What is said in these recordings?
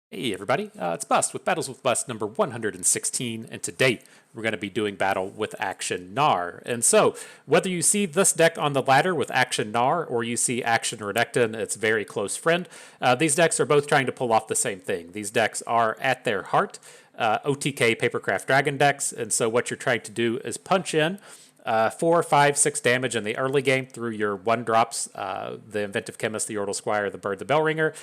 Hey everybody, it's Bust with Battles with Bust number 116, and today we're going to be doing battle with Akshan Gnar. And so, whether you see this deck on the ladder with Akshan Gnar or you see Akshan Renekton, its very close friend, these decks are both trying to pull off the same thing. These decks are, at their heart, OTK Papercraft Dragon decks, and so what you're trying to do is punch in 4, 5, 6 damage in the early game through your 1-drops, the Inventive Chemist, the Yordle Squire, the Bird, the Bellringer,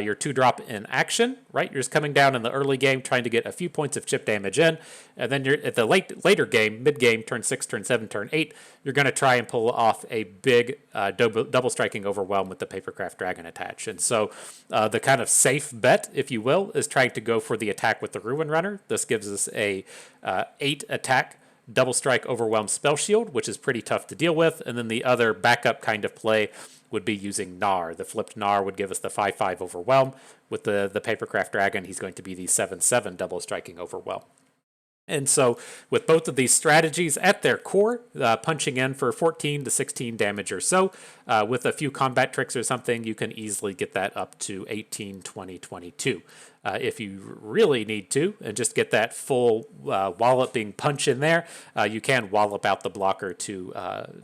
your 2-drop in action, right? You're just coming down in the early game trying to get a few points of chip damage in, and then you're at the later game, mid-game, turn 6, turn 7, turn 8, you're going to try and pull off a big double striking overwhelm with the Papercraft Dragon attach. And so the kind of safe bet, if you will, is trying to go for the attack with the Ruin Runner. This gives us a 8 attack double strike overwhelm spell shield, which is pretty tough to deal with. And then the other backup kind of play would be using Gnar. The flipped Gnar would give us the 5/5 overwhelm. With the Papercraft Dragon, he's going to be the 7/7 double striking overwhelm. And so, with both of these strategies at their core, punching in for 14 to 16 damage or so, with a few combat tricks or something, you can easily get that up to 18, 20, 22. If you really need to, and just get that full walloping punch in there, you can wallop out the blocker to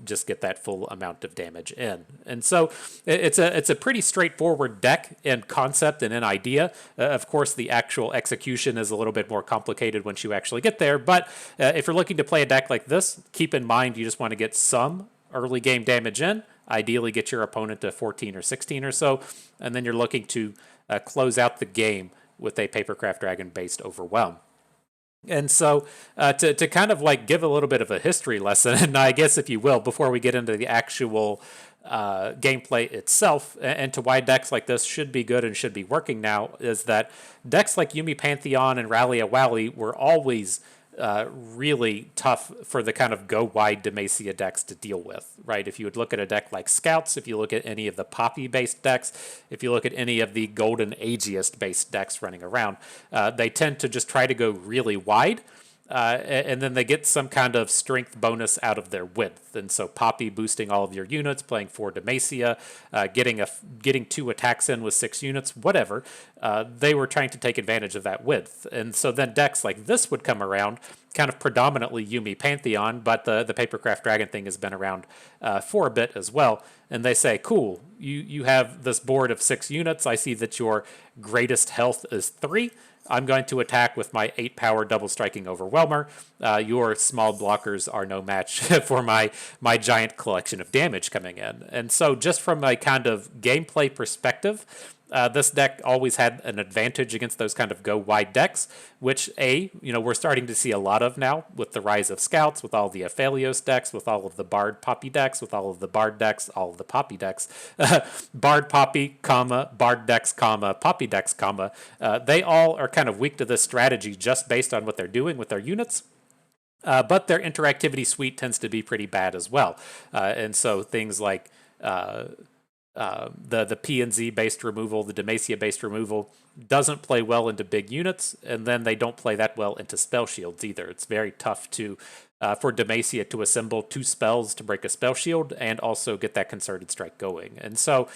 just get that full amount of damage in. And so it's a pretty straightforward deck in concept and in idea. Of course, the actual execution is a little bit more complicated once you actually get there. But if you're looking to play a deck like this, keep in mind you just want to get some early game damage in. Ideally, get your opponent to 14 or 16 or so, and then you're looking to close out the game with a Papercraft Dragon based overwhelm. And so to kind of like give a little bit of a history lesson, and I guess if you will, before we get into the actual gameplay itself, and to why decks like this should be good and should be working now, is that decks like Yuumi Pantheon and Rally Wally were always really tough for the kind of go wide Demacia decks to deal with, right? If you would look at a deck like Scouts, if you look at any of the Poppy based decks, if you look at any of the Golden Ageist based decks running around, they tend to just try to go really wide. And then they get some kind of strength bonus out of their width. And so Poppy boosting all of your units, playing 4 Demacia, getting 2 attacks in with 6 units, whatever. They were trying to take advantage of that width. And so then decks like this would come around, kind of predominantly Yuumi Pantheon, but the Papercraft Dragon thing has been around for a bit as well. And they say, cool, you have this board of 6 units. I see that your greatest health is 3. I'm going to attack with my 8-power double striking overwhelmer. Your small blockers are no match for my giant collection of damage coming in. And so just from a kind of gameplay perspective, this deck always had an advantage against those kind of go wide decks, which we're starting to see a lot of now with the rise of Scouts, with all the Aphelios decks, with all of the Bard Poppy decks, with all of the Bard decks, all of the Poppy decks, Bard Poppy, Bard decks, Poppy decks, they all are kind of weak to this strategy just based on what they're doing with their units. But their interactivity suite tends to be pretty bad as well. And so things like the P and Z based removal, the Demacia based removal doesn't play well into big units, and then they don't play that well into spell shields either. It's very tough to for Demacia to assemble 2 spells to break a spell shield and also get that concerted strike going. And so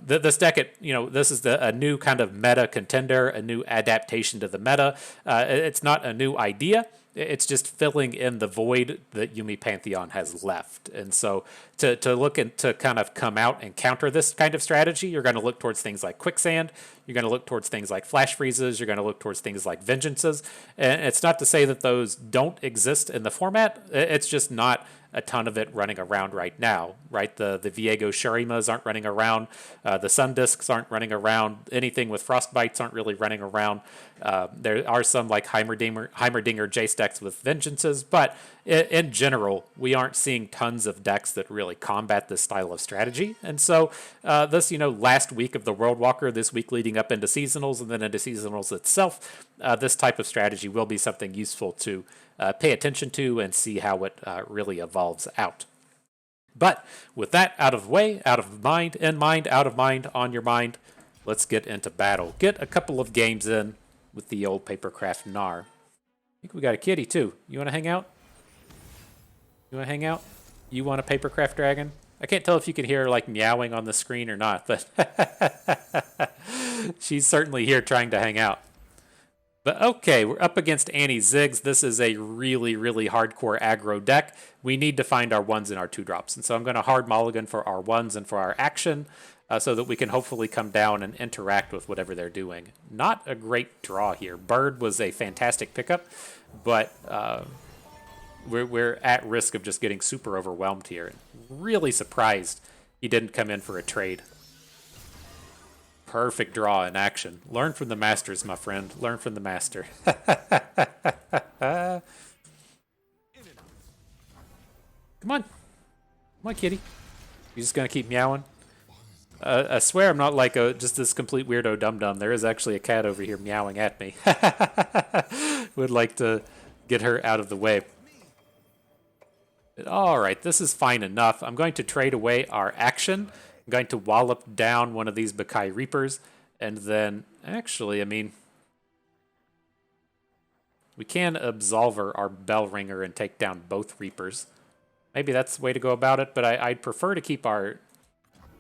this deck, this is a new kind of meta contender, a new adaptation to the meta. It's not a new idea. It's just filling in the void that Yuumi Pantheon has left. And so to look and to kind of come out and counter this kind of strategy, you're going to look towards things like Quicksand. You're going to look towards things like Flash Freezes. You're going to look towards things like Vengeances. And it's not to say that those don't exist in the format. It's just not a ton of it running around right now, right? The Viego Shurimas aren't running around. The Sun Discs aren't running around. Anything with Frostbites aren't really running around. There are some like Heimerdinger Jace decks with Vengeances, but in general, we aren't seeing tons of decks that really combat this style of strategy. And so this, last week of the World Walker, this week leading up into Seasonals and then into Seasonals itself, this type of strategy will be something useful to pay attention to and see how it really evolves out. But with that out of way, out of mind, in mind, out of mind, on your mind, let's get into battle. Get a couple of games in with the old Papercraft Gnar. I think we got a kitty too. You want to hang out? You want to hang out? You want a Papercraft Dragon? I can't tell if you can hear like meowing on the screen or not, but She's certainly here trying to hang out. But okay, we're up against Annie Ziggs. This is a really, really hardcore aggro deck. We need to find our ones and our 2-drops. And so I'm going to hard mulligan for our ones and for our action so that we can hopefully come down and interact with whatever they're doing. Not a great draw here. Bird was a fantastic pickup, but we're at risk of just getting super overwhelmed here. Really surprised he didn't come in for a trade. Perfect draw in action. Learn from the masters, my friend. Learn from the master. Come on. Come on, kitty. You just gonna keep meowing? I swear I'm not like just this complete weirdo dum-dum. There is actually a cat over here meowing at me. Would like to get her out of the way. All right, this is fine enough. I'm going to trade away our action. I'm going to wallop down one of these Bakai Reapers, and then, actually, I mean, we can Absolver our Bell Ringer and take down both Reapers. Maybe that's the way to go about it, but I'd prefer to keep our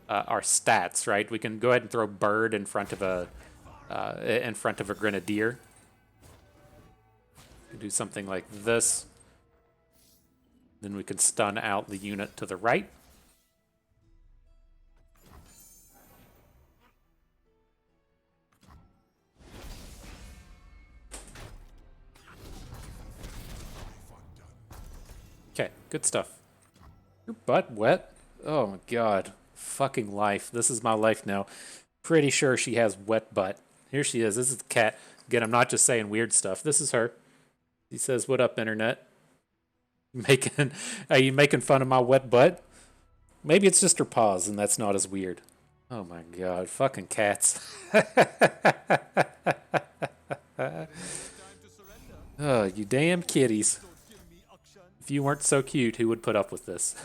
stats, right? We can go ahead and throw Bird in front of a Grenadier. Do something like this. Then we can stun out the unit to the right. Okay, good stuff. Your butt wet? Oh my god. Fucking life. This is my life now. Pretty sure she has wet butt. Here she is. This is the cat. Again, I'm not just saying weird stuff. This is her. He says, "What up, internet? Are you making fun of my wet butt?" Maybe it's just her paws and that's not as weird. Oh my god. Fucking cats. Oh, you damn kitties. If you weren't so cute, who would put up with this?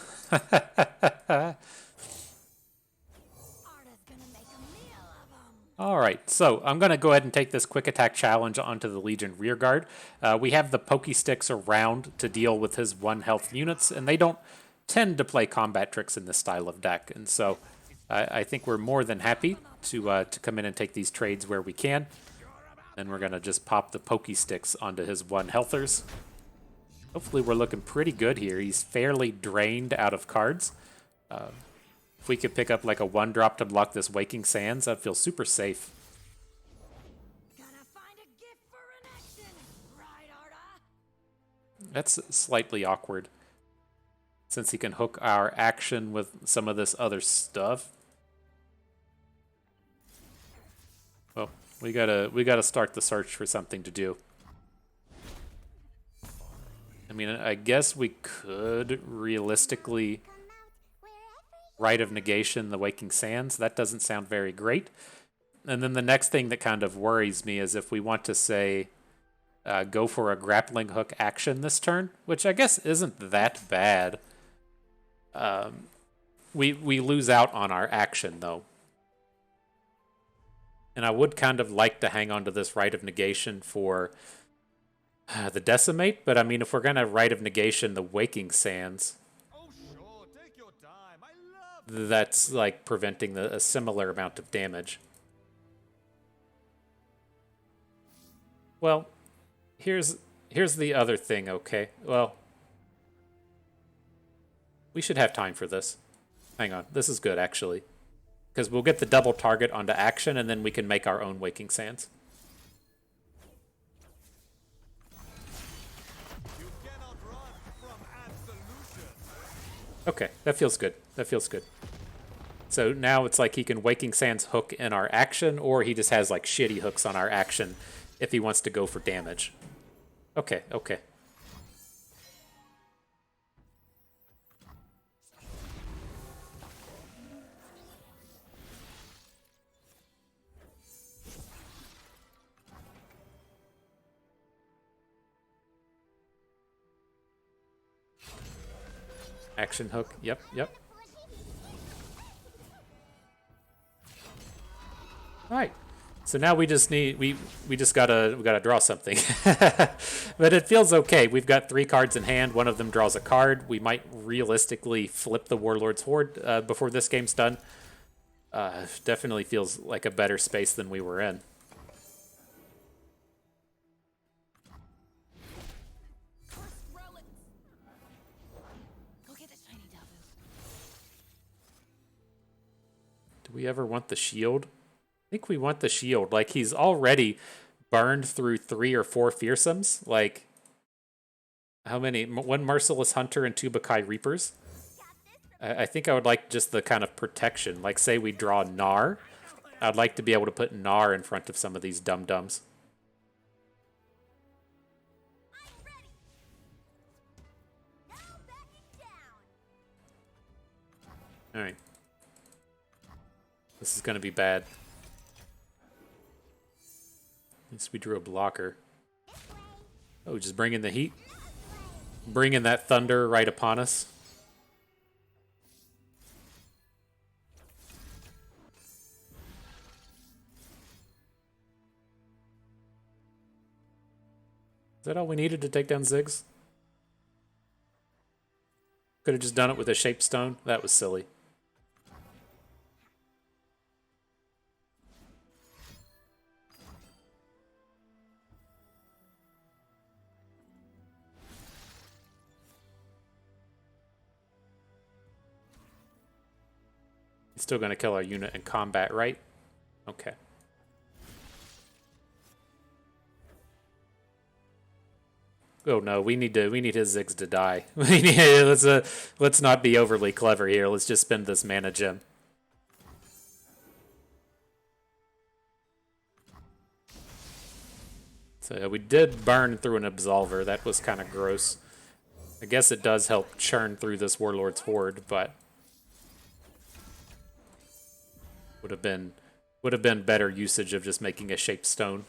All right, so I'm going to go ahead and take this quick attack challenge onto the Legion rearguard. We have the Pokey Sticks around to deal with his 1 health units, and they don't tend to play combat tricks in this style of deck. And so I think we're more than happy to come in and take these trades where we can. Then we're going to just pop the Pokey Sticks onto his 1 healthers. Hopefully we're looking pretty good here. He's fairly drained out of cards. If we could pick up like a 1-drop to block this Waking Sands, I'd feel super safe. That's slightly awkward, since he can hook our action with some of this other stuff. Well, we gotta start the search for something to do. I mean, I guess we could realistically Rite of Negation the Waking Sands. That doesn't sound very great. And then the next thing that kind of worries me is if we want to, say, go for a grappling hook action this turn, which I guess isn't that bad. We lose out on our action, though. And I would kind of like to hang on to this Rite of Negation for the Decimate, but I mean, if we're going to Rite of Negation the Waking Sands, that's like preventing a similar amount of damage. Well, here's the other thing, okay? Well, we should have time for this. Hang on, this is good, actually. Because we'll get the double target onto action, and then we can make our own Waking Sands. Okay, that feels good. That feels good. So now it's like he can Waking Sands hook in our action, or he just has like shitty hooks on our action if he wants to go for damage. Okay, okay. Action hook. Yep, yep. All right. So now we just need we just gotta draw something. But it feels okay. We've got 3 cards in hand. One of them draws a card. We might realistically flip the Warlord's Horde before this game's done. Definitely feels like a better space than we were in. Do we ever want the shield? I think we want the shield. Like, he's already burned through 3 or 4 fearsomes. Like, how many? One Merciless Hunter and 2 Bakai Reapers. I think I would like just the kind of protection. Like, say we draw Gnar. I'd like to be able to put Gnar in front of some of these dum-dums. Alright. This is going to be bad. At least we drew a blocker. Oh, just bringing the heat. Bringing that thunder right upon us. Is that all we needed to take down Ziggs? Could have just done it with a Shape Stone. That was silly. He's still going to kill our unit in combat, right? Okay. Oh no, we need his Ziggs to die. Let's not be overly clever here. Let's just spend this mana gem. So we did burn through an Absolver. That was kind of gross. I guess it does help churn through this Warlord's Horde, but would have been better usage of just making a Shape Stone.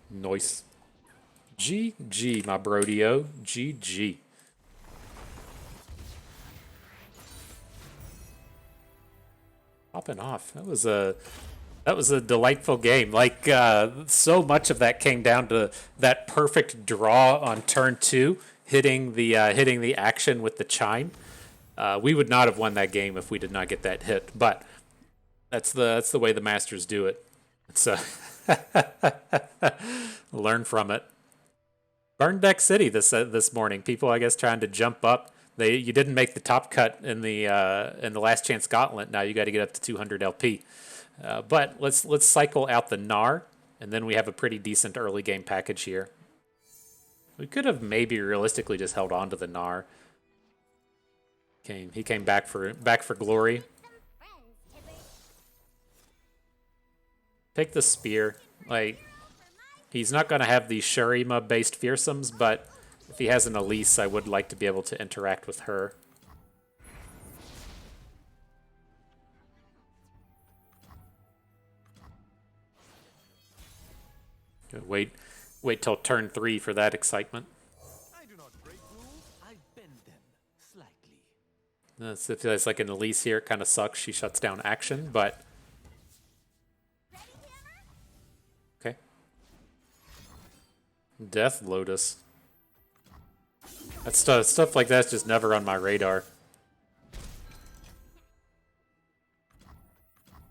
Nice. GG, my brodio. GG. Popping off. That was a delightful game. Like, so much of that came down to that perfect draw on turn 2, hitting the action with the chime. We would not have won that game if we did not get that hit. But that's the way the masters do it. So learn from it. Burn Deck City this morning. People, I guess, trying to jump up. You didn't make the top cut in the Last Chance Gauntlet. Now you got to get up to 200 LP. But let's cycle out the Gnar, and then we have a pretty decent early game package here. We could have maybe realistically just held on to the Gnar. He came back for glory. Take the spear. Like, he's not going to have the Shurima-based fearsomes, but if he has an Elise, I would like to be able to interact with her. Wait till turn 3 for that excitement. I do not break rules, I bend them slightly. If there's like an Elise here, it kind of sucks. She shuts down action, but okay. Death Lotus. That stuff like that's just never on my radar.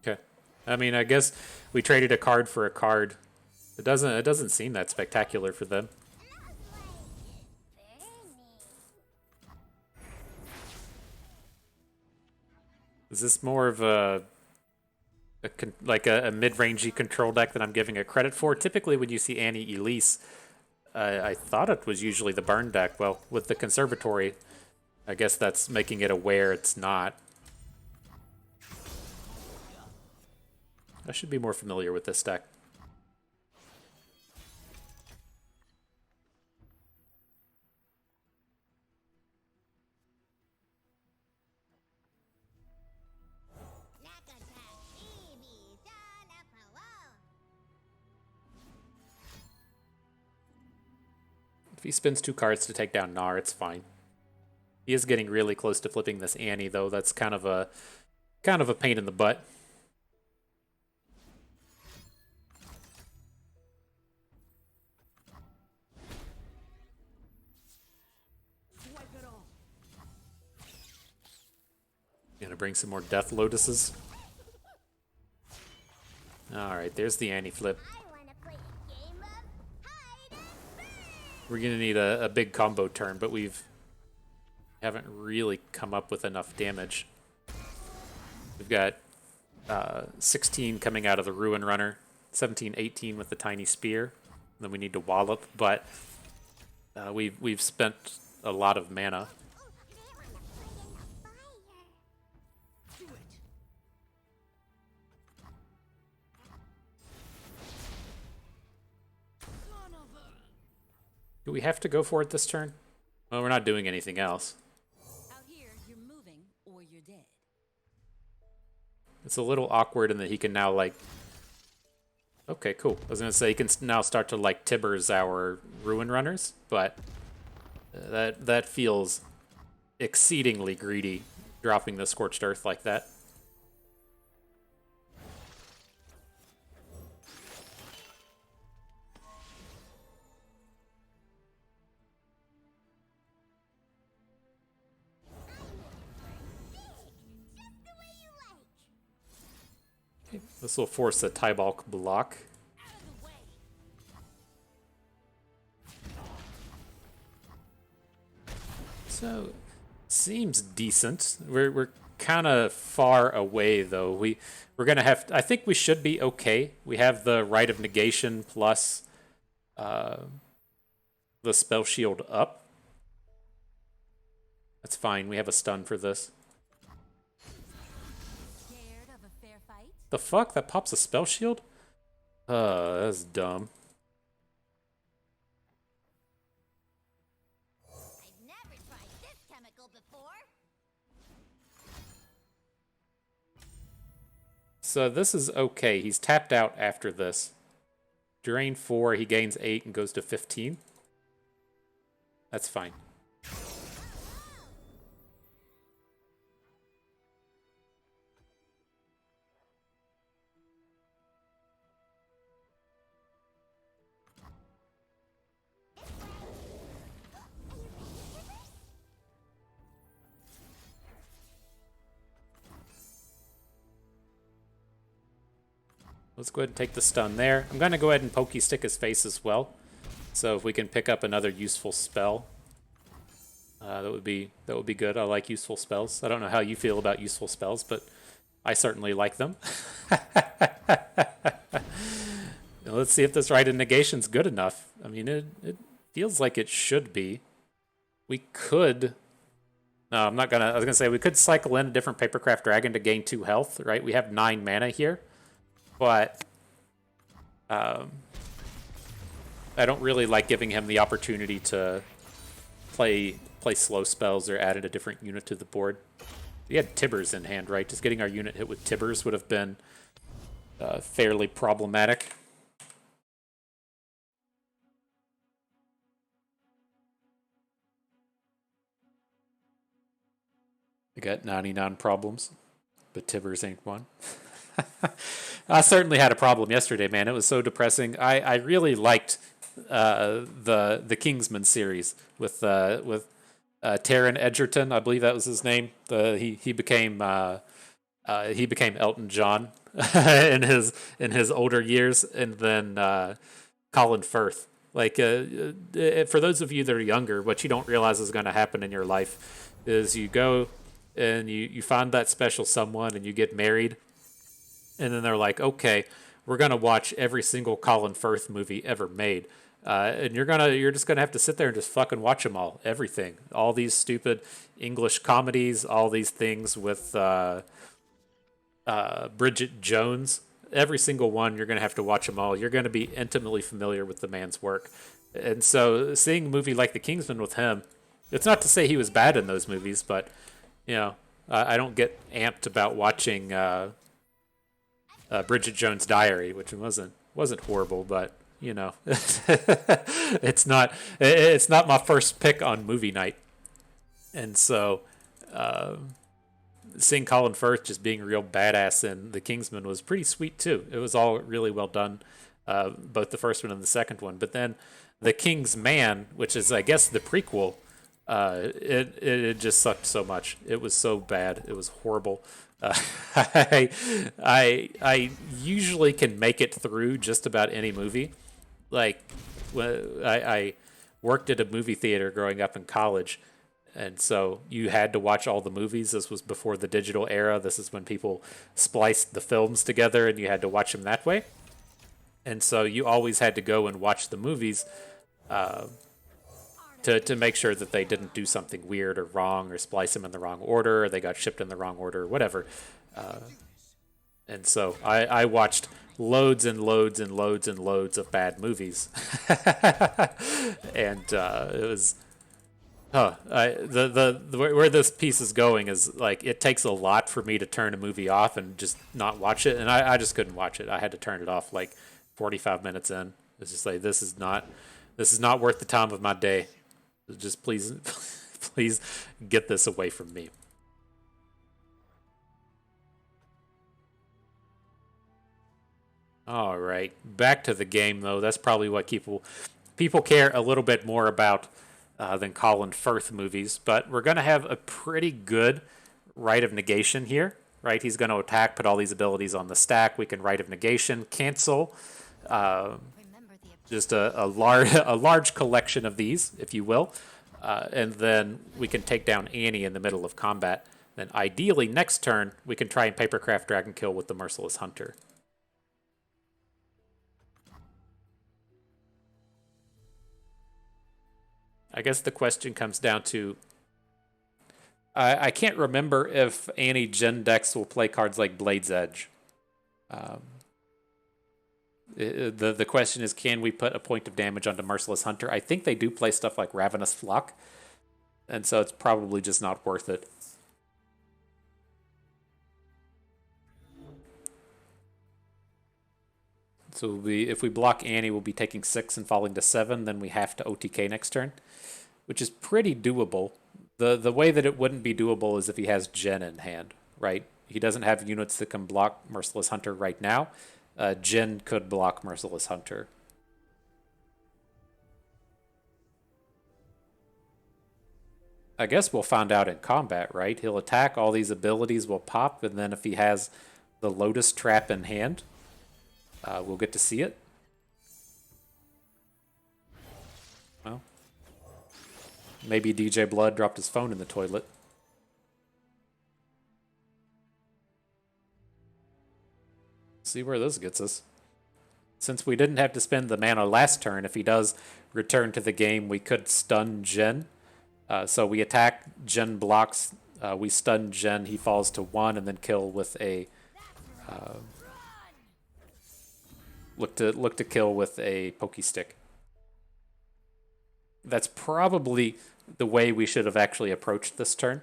Okay. I mean, I guess we traded a card for a card. It doesn't seem that spectacular for them. Is this more of a mid-rangey control deck that I'm giving it credit for? Typically, when you see Annie Elise, I thought it was usually the burn deck. Well, with the Conservatory, I guess that's making it aware it's not. I should be more familiar with this deck. If he spends 2 cards to take down Gnar, it's fine. He is getting really close to flipping this Annie, though. That's kind of a pain in the butt. Gonna bring some more Death Lotuses. Alright, there's the anti-flip. We're gonna need a big combo turn, but haven't really come up with enough damage. We've got 16 coming out of the Ruin Runner, 17, 18 with the Tiny Spear. And then we need to wallop, but we've spent a lot of mana. Do we have to go for it this turn? Well, we're not doing anything else. Out here, you're moving or you're dead. It's a little awkward in that he can now, like... Okay, cool. I was going to say he can now start to, like, Tibbers our Ruin Runners, but that feels exceedingly greedy, dropping the Scorched Earth like that. This will force a Tybalt block. So, seems decent. We're kind of far away though. We're gonna have. I think we should be okay. We have the Rite of Negation plus the Spell Shield up. That's fine. We have a stun for this. The fuck? That pops a Spell Shield? That's dumb. I've never tried this chemical before. So this is okay. He's tapped out after this. Drain 4, he gains 8 and goes to 15. That's fine. Let's go ahead and take the stun there. I'm going to go ahead and Pokey Stick his face as well. So if we can pick up another useful spell, that would be good. I like useful spells. I don't know how you feel about useful spells, but I certainly like them. Let's see if this Rite of Negation's good enough. I mean, it feels like it should be. We could... No, I'm not going to... I was going to say, we could cycle in a different Papercraft Dragon to gain 2 health, right? We have 9 mana here. But I don't really like giving him the opportunity to play slow spells or add a different unit to the board. We had Tibbers in hand, right? Just getting our unit hit with Tibbers would have been fairly problematic. I got 99 problems, but Tibbers ain't one. I certainly had a problem yesterday, man. It was so depressing. I really liked the Kingsman series with Taron Edgerton. I believe that was his name. He became Elton John in his older years, and then Colin Firth. Like for those of you that are younger, what you don't realize is going to happen in your life is you go and you find that special someone and you get married. And then they're like, okay, we're gonna watch every single Colin Firth movie ever made, and you're just gonna have to sit there and just fucking watch them all, everything, all these stupid English comedies, all these things with Bridget Jones, every single one. You're gonna have to watch them all. You're gonna be intimately familiar with the man's work, and so seeing a movie like The Kingsman with him, it's not to say he was bad in those movies, but you know, I don't get amped about watching. Bridget Jones' Diary, which wasn't horrible, but you know, it's not my first pick on movie night, and so seeing Colin Firth just being real badass in The Kingsman was pretty sweet too. It was all really well done, both the first one and the second one. But then The King's Man, which is I guess the prequel, It just sucked so much. It was so bad. It was horrible. I, I usually can make it through just about any movie. Like, I worked at a movie theater growing up in college, and so you had to watch all the movies. This was before the digital era. This is when people spliced the films together, and you had to watch them that way. And so you always had to go and watch the movies to make sure that they didn't do something weird or wrong or splice them in the wrong order or they got shipped in the wrong order or whatever. And so I watched loads and loads and loads and loads of bad movies. And it was the where this piece is going is like it takes a lot for me to turn a movie off and just not watch it, and I just couldn't watch it. I had to turn it off like 45 minutes in. It's just like this is not worth the time of my day. Just please please get this away from me. All right, back to the game though. That's probably what people care a little bit more about than Colin Firth movies. But we're gonna have a pretty good Rite of Negation here, right? He's gonna attack, put all these abilities on the stack. We can Rite of Negation, cancel, Remember the just a large collection of these, if you will, and then we can take down Annie in the middle of combat. Then ideally next turn we can try and Papercraft Dragon Kill with the Merciless Hunter. I guess the question comes down to I can't remember if Annie Gen decks will play cards like Blade's Edge. The question is, can we put a point of damage onto Merciless Hunter? I think they do play stuff like Ravenous Flock, and so it's probably just not worth it. So if we block Annie, we'll be taking 6 and falling to 7. Then we have to OTK next turn, which is pretty doable. The way that it wouldn't be doable is if he has Jin in hand, right? He doesn't have units that can block Merciless Hunter right now. Jin could block Merciless Hunter. I guess we'll find out in combat, right? He'll attack, all these abilities will pop, and then if he has the Lotus Trap in hand, we'll get to see it. Well, maybe DJ Blood dropped his phone in the toilet. See where this gets us. Since we didn't have to spend the mana last turn, if he does return to the game, we could stun Jin. So we attack, Jin blocks, we stun Jin, he falls to 1, and then kill with a... Look to kill with a Pokey Stick. That's probably the way we should have actually approached this turn.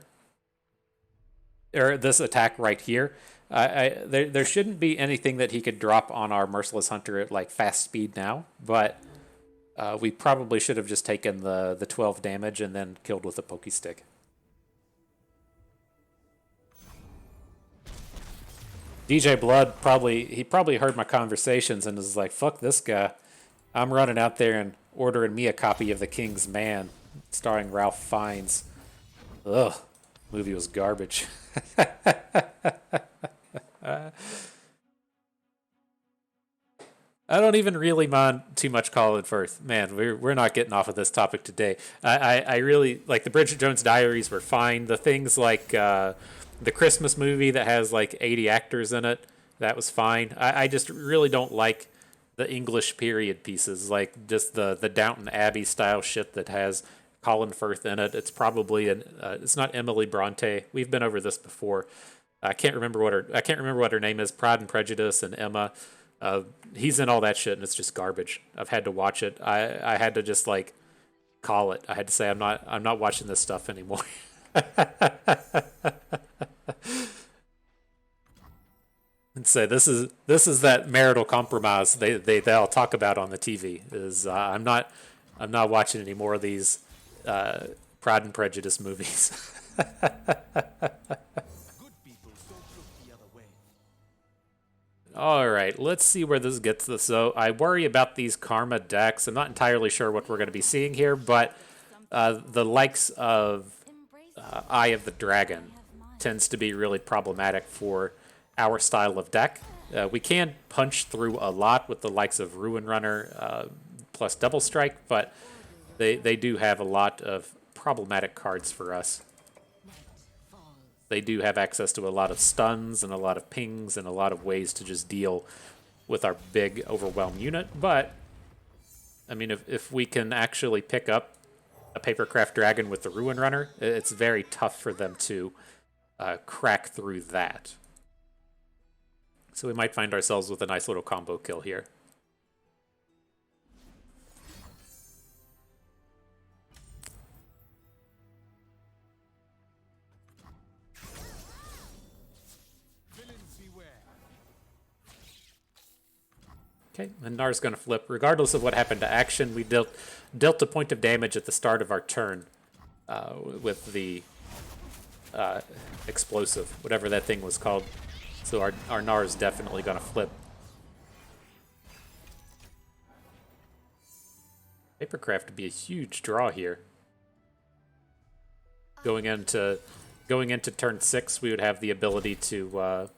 Or this attack right here. There shouldn't be anything that he could drop on our Merciless Hunter at like fast speed now, but we probably should have just taken the 12 damage and then killed with a Pokey Stick. DJ Blood probably heard my conversations and is like, fuck this guy. I'm running out there and ordering me a copy of The King's Man, starring Ralph Fiennes. Ugh, movie was garbage. I don't even really mind too much Colin Firth. Man, we're not getting off of this topic today. I really like the Bridget Jones Diaries were fine. The things like the Christmas movie that has like 80 actors in it, that was fine. I just really don't like the English period pieces, like just the Downton Abbey style shit that has Colin Firth in it. It's probably it's not Emily Bronte. We've been over this before. I can't remember what her name is. Pride and Prejudice and Emma. He's in all that shit, and it's just garbage. I've had to watch it. I had to just like call it. I had to say I'm not watching this stuff anymore. And say this is that marital compromise they all talk about on the TV. Is I'm not watching any more of these Pride and Prejudice movies. All right, let's see where this gets us. So I worry about these Karma decks. I'm not entirely sure what we're going to be seeing here, but the likes of Embrace Eye of the Dragon tends to be really problematic for our style of deck. We can punch through a lot with the likes of Ruin Runner plus Double Strike, but they do have a lot of problematic cards for us. They do have access to a lot of stuns and a lot of pings and a lot of ways to just deal with our big overwhelm unit. But, I mean, if we can actually pick up a Papercraft Dragon with the Ruin Runner, it's very tough for them to crack through that. So we might find ourselves with a nice little combo kill here. Villains beware. Okay, and Gnar's going to flip. Regardless of what happened to action, we dealt a point of damage at the start of our turn with the explosive, whatever that thing was called. So our Gnar is definitely going to flip. Papercraft would be a huge draw here. Going into turn 6, we would have the ability to Out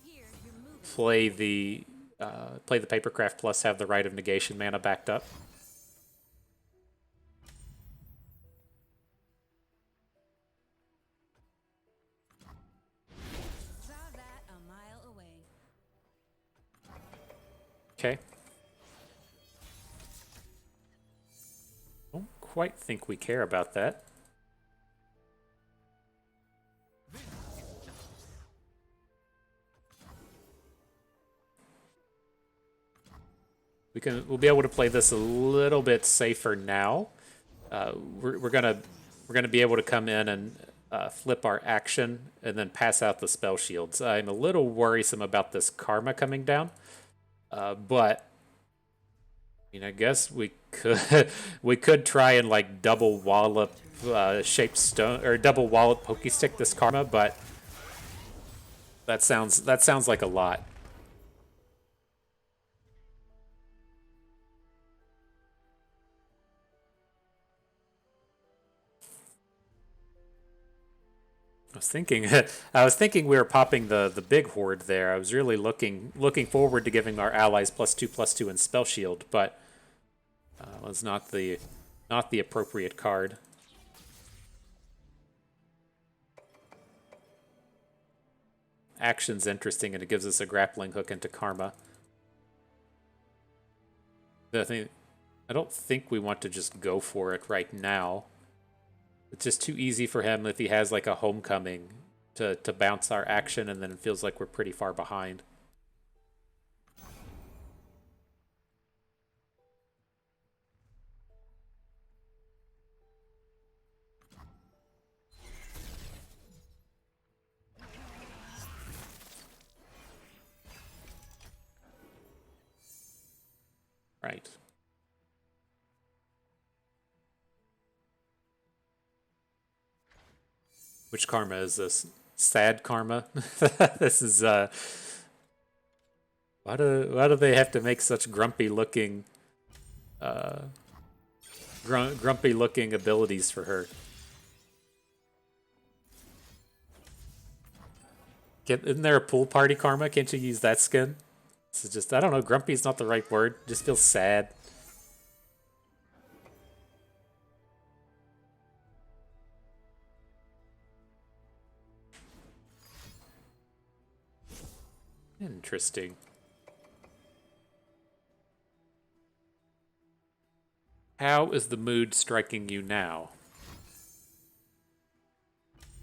here, you're moving. play the Papercraft plus have the Rite of Negation mana backed up. Saw that a mile away. Okay. Don't quite think we care about that. We'll be able to play this a little bit safer now. We're gonna be able to come in and flip our action and then pass out the spell shields. I'm a little worrisome about this karma coming down, but I mean, I guess we could we could try and like double wallop shaped stone or double wallop pokey stick this karma, but that sounds like a lot. I was thinking we were popping the big horde there. I was really looking forward to giving our allies +2/+2 and spell shield, but was not the appropriate card. Action's interesting, and it gives us a grappling hook into karma. I don't think we want to just go for it right now. It's just too easy for him if he has like a homecoming to bounce our action, and then it feels like we're pretty far behind. Right. Which karma is this? Sad karma? This is why do they have to make such grumpy looking abilities for her? Isn't there a pool party karma? Can't you use that skin? This is just, I don't know, grumpy is not the right word. It just feels sad. Interesting. How is the mood striking you now?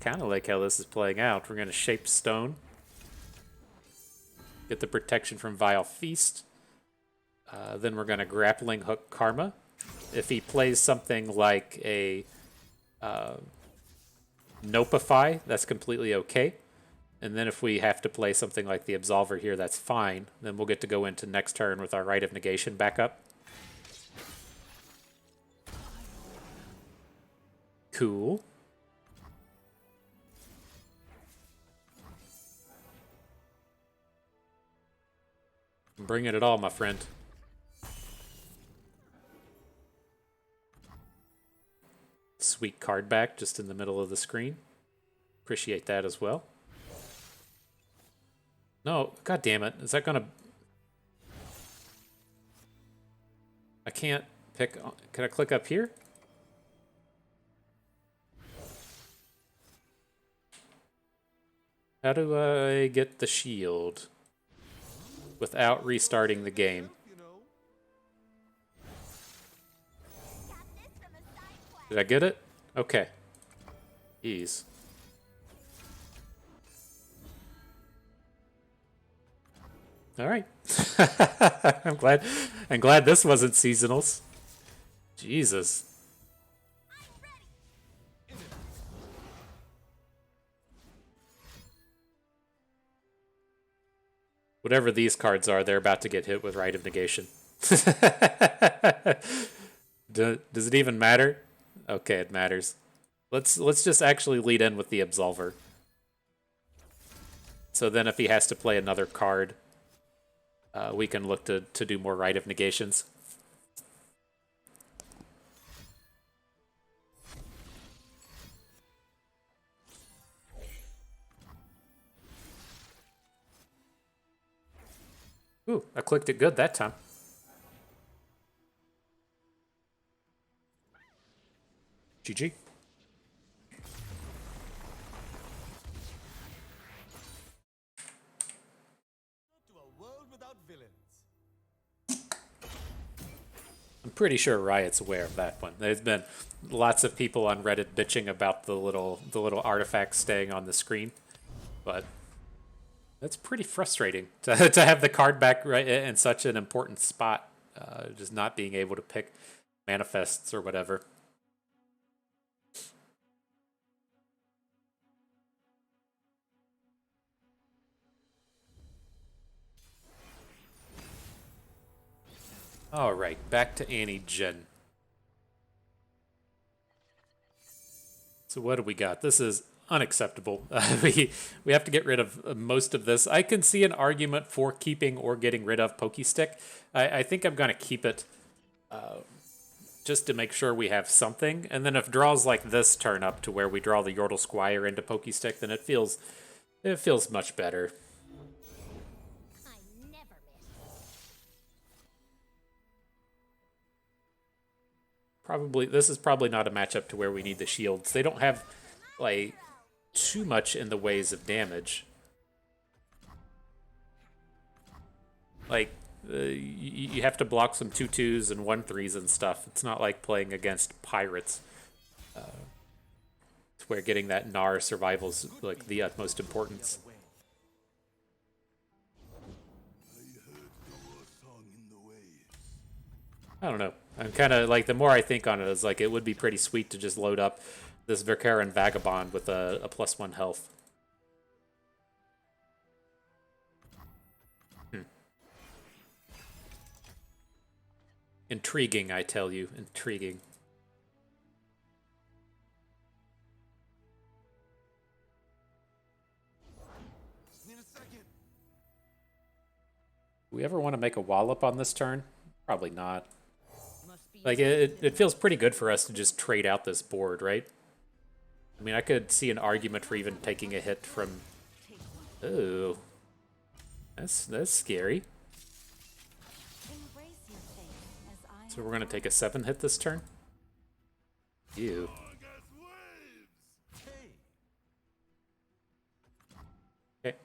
Kind of like how this is playing out. We're going to shape stone. Get the protection from Vile Feast. Then we're going to grappling hook karma. If he plays something like a Nopify, that's completely okay. And then if we have to play something like the Absolver here, that's fine. Then we'll get to go into next turn with our Rite of Negation back up. Cool. Bring it all, my friend. sweet card back just in the middle of the screen. Appreciate that as well. No, god damn it. Is that gonna... I can't pick... Can I click up here? How do I get the shield without restarting the game? Did I get it? Okay. Ease. All right. I'm glad this wasn't seasonals. Jesus. Whatever these cards are, they're about to get hit with Rite of Negation. Does it even matter? Okay, it matters. Let's just actually lead in with the Absolver. So then if he has to play another card, we can look to do more Rite of Negations. Ooh, I clicked it good that time. GG. To a world without villains. I'm pretty sure Riot's aware of that one. There's been lots of people on Reddit bitching about the little artifacts staying on the screen, but that's pretty frustrating to have the card back right in such an important spot, just not being able to pick manifests or whatever. All right, back to Annie Jen. So what do we got? This is unacceptable. We have to get rid of most of this. I can see an argument for keeping or getting rid of Pokestick. I think I'm going to keep it just to make sure we have something. And then if draws like this turn up to where we draw the Yordle Squire into Pokestick, then it feels much better. I never miss. This is probably not a matchup to where we need the shields. They don't have like too much in the ways of damage. Like you have to block some 2/2s and 1/3s and stuff. It's not like playing against pirates. It's where getting that Gnar survival's like the utmost importance. I don't know. I'm kind of like, the more I think on it, it's like it would be pretty sweet to just load up this Verkaren Vagabond with a +1 health. Intriguing, I tell you. Intriguing. Need a second. Do we ever want to make a wallop on this turn? Probably not. Like, it feels pretty good for us to just trade out this board, right? I mean, I could see an argument for even taking a hit from... Ooh. That's scary. Embrace your fate as I So we're going to take a 7 hit this turn? Ew. Hey. Okay.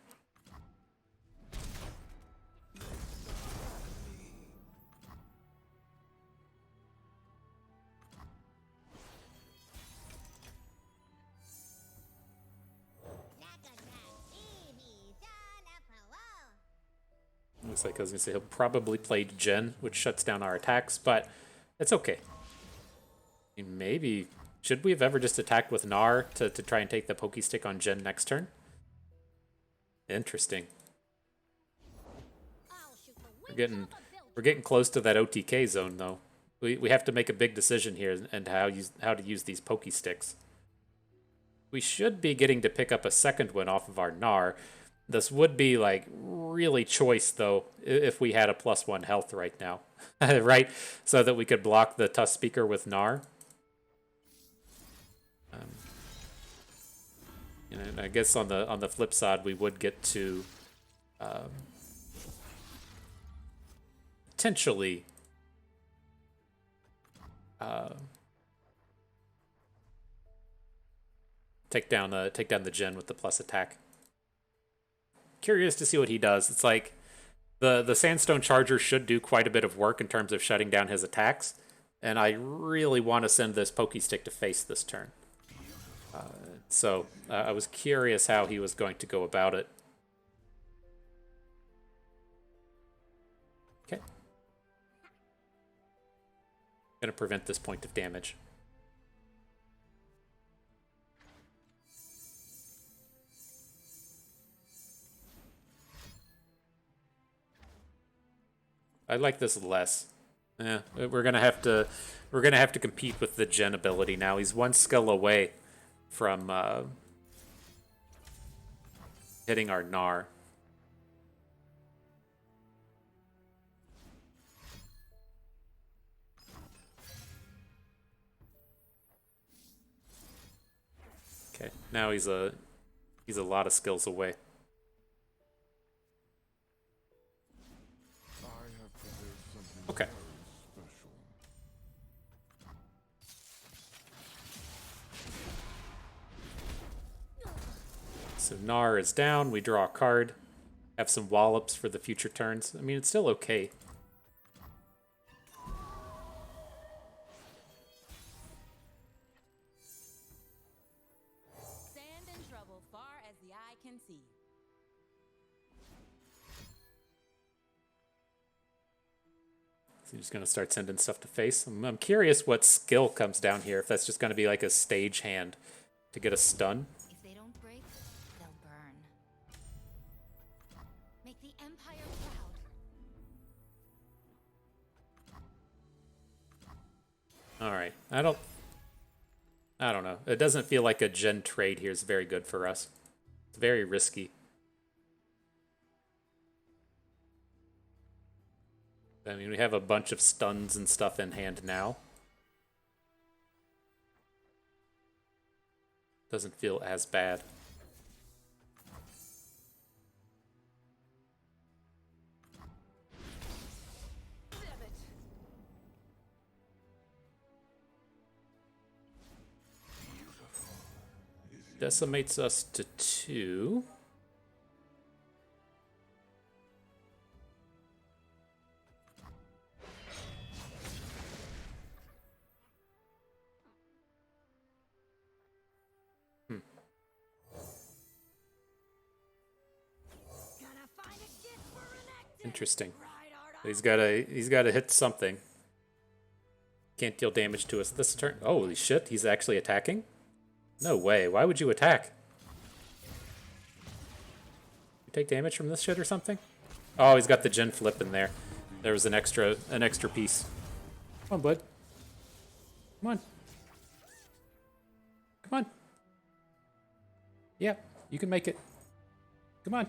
Looks like I was going to say he'll probably play Jen, which shuts down our attacks, but it's okay. I mean, maybe... Should we have ever just attacked with Gnar to try and take the Pokestick on Jen next turn? Interesting. We're getting close to that OTK zone, though. We have to make a big decision here and how to use these Pokesticks. We should be getting to pick up a second one off of our Gnar. This would be, like, really choice, though, if we had a +1 health right now. Right? So that we could block the Tusk Speaker with Gnar. And I guess on the flip side, we would get to potentially take down the Jhin with the plus attack. Curious to see what he does. It's like the Sandstone Charger should do quite a bit of work in terms of shutting down his attacks, and I really want to send this Pokey Stick to face this turn. So I was curious how he was going to go about it. Okay. Gonna prevent this point of damage. I like this less. Yeah, we're gonna have to compete with the Jhin ability now. He's one skill away from hitting our Gnar. Okay, now he's a lot of skills away. Okay. So Gnar is down. We draw a card. Have some wallops for the future turns. I mean, it's still okay. Sand and trouble far as the eye can see. So he's going to start sending stuff to face. I'm curious what skill comes down here. If that's just going to be like a stage hand to get a stun. If they don't break, they'll burn. Make the Empire proud. All right. I don't know. It doesn't feel like a Jhin trade here is very good for us. It's very risky. I mean, we have a bunch of stuns and stuff in hand now. Doesn't feel as bad. Decimates us to 2. Interesting. He's gotta hit something. Can't deal damage to us this turn. Holy shit, he's actually attacking? No way. Why would you attack? You take damage from this shit or something? Oh, he's got the Jhin flip in there. There was an extra piece. Come on, bud. Come on. Come on. Yeah, you can make it. Come on.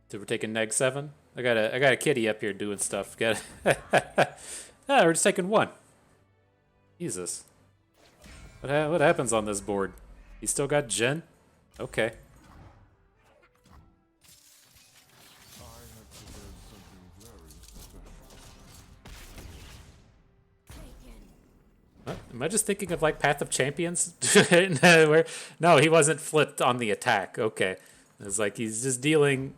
So we're taking neg 7. I got a kitty up here doing stuff. Got we're just taking 1. Jesus. What happens on this board? He still got Jhin? Okay. What? Am I just thinking of like Path of Champions? No, he wasn't flipped on the attack. Okay. It's like he's just dealing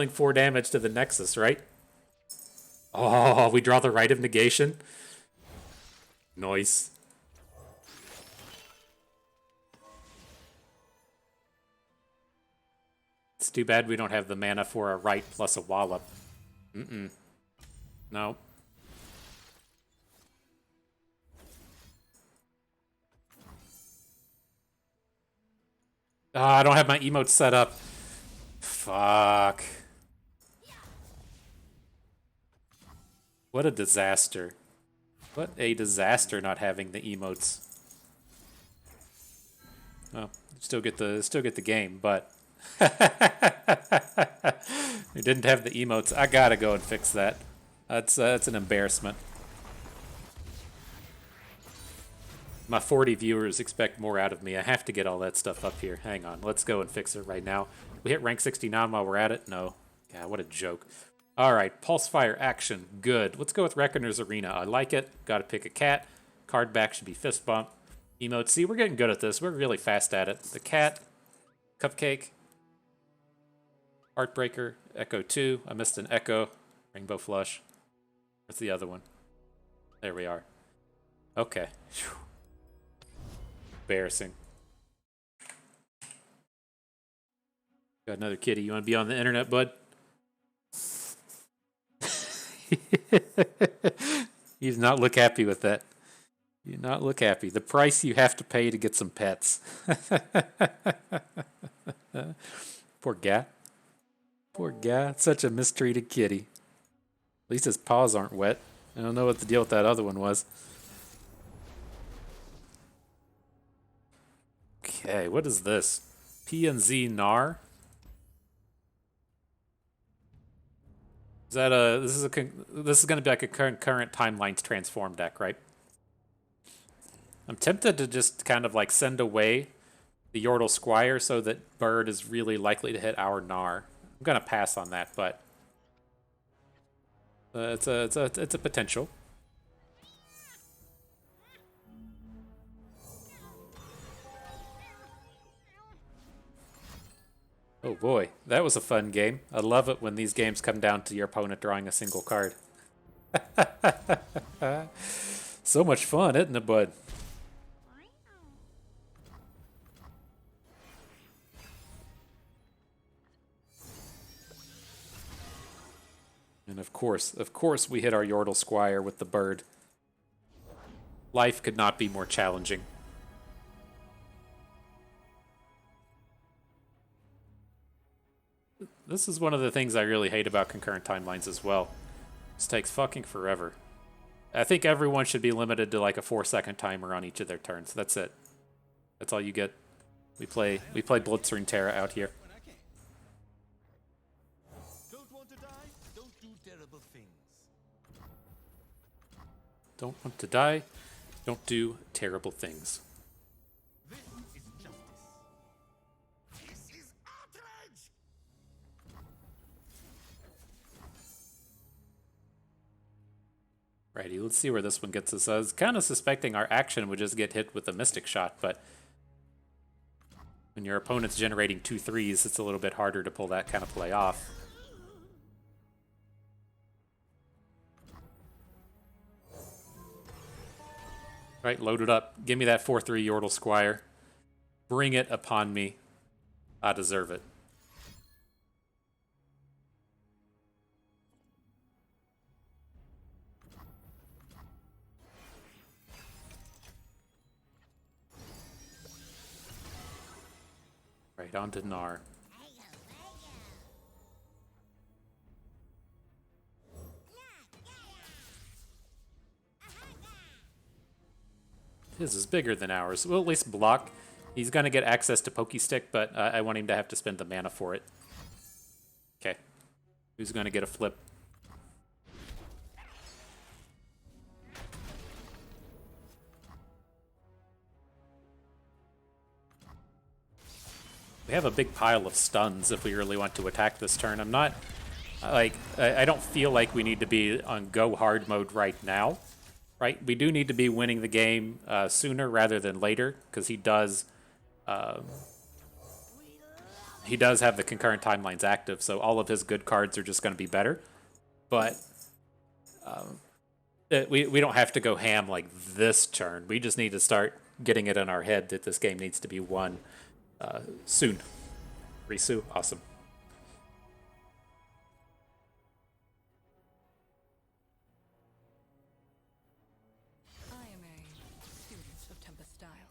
4 damage to the Nexus, right? Oh, we draw the Rite of Negation. Nice. It's too bad we don't have the mana for a Rite plus a Wallop. No. Ah, I don't have my emotes set up. Fuck. What a disaster. What a disaster not having the emotes. Well, still get the game, but we didn't have the emotes. I gotta go and fix that. That's an embarrassment. My 40 viewers expect more out of me. I have to get all that stuff up here. Hang on. Let's go and fix it right now. We hit rank 69 while we're at it? No. Yeah, what a joke. All right, Pulse Fire action. Good. Let's go with Reckoner's Arena. I like it. Got to pick a cat. Card back should be Fist Bump. Emote. See, we're getting good at this. We're really fast at it. The cat. Cupcake. Heartbreaker. Echo 2. I missed an Echo. Rainbow Flush. What's the other one? There we are. Okay. Whew. Embarrassing. Got another kitty. You want to be on the internet, bud? You do not look happy with that. You do not look happy. The price you have to pay to get some pets. Poor guy. Poor guy. Such a mistreated kitty. At least his paws aren't wet. I don't know what the deal with that other one was. Okay, what is this? P&Z Gnar? Is that a this is going to be like a current timelines transform deck, right? I'm tempted to just kind of like send away the Yordle Squire so that Bird is really likely to hit our Gnar. I'm going to pass on that, but it's a potential. Oh boy, that was a fun game. I love it when these games come down to your opponent drawing a single card. So much fun, isn't it, bud? And of course, we hit our Yordle Squire with the bird. Life could not be more challenging. This is one of the things I really hate about concurrent timelines as well. This takes fucking forever. I think everyone should be limited to like a 4-second timer on each of their turns. That's it. That's all you get. We play Legends of Runeterra out here. Don't want to die? Don't do terrible things. Don't want to die. Don't do terrible things. This is justice. This is outrage! Righty, let's see where this one gets us. I was kind of suspecting our action would just get hit with a Mystic Shot, but when your opponent's generating 2 3s, it's a little bit harder to pull that kind of play off. Right, load it up. Give me that 4-3 Yordle Squire. Bring it upon me. I deserve it. Right, on to Gnar. His is bigger than ours. We'll at least block. He's going to get access to Pokestick, but I want him to have to spend the mana for it. Okay. Who's going to get a flip? We have a big pile of stuns if we really want to attack this turn. I'm not... I don't feel like we need to be on go hard mode right now. Right, we do need to be winning the game sooner rather than later, because he does have the concurrent timelines active, so all of his good cards are just going to be better. But we don't have to go ham like this turn. We just need to start getting it in our head that this game needs to be won soon. Risu, awesome.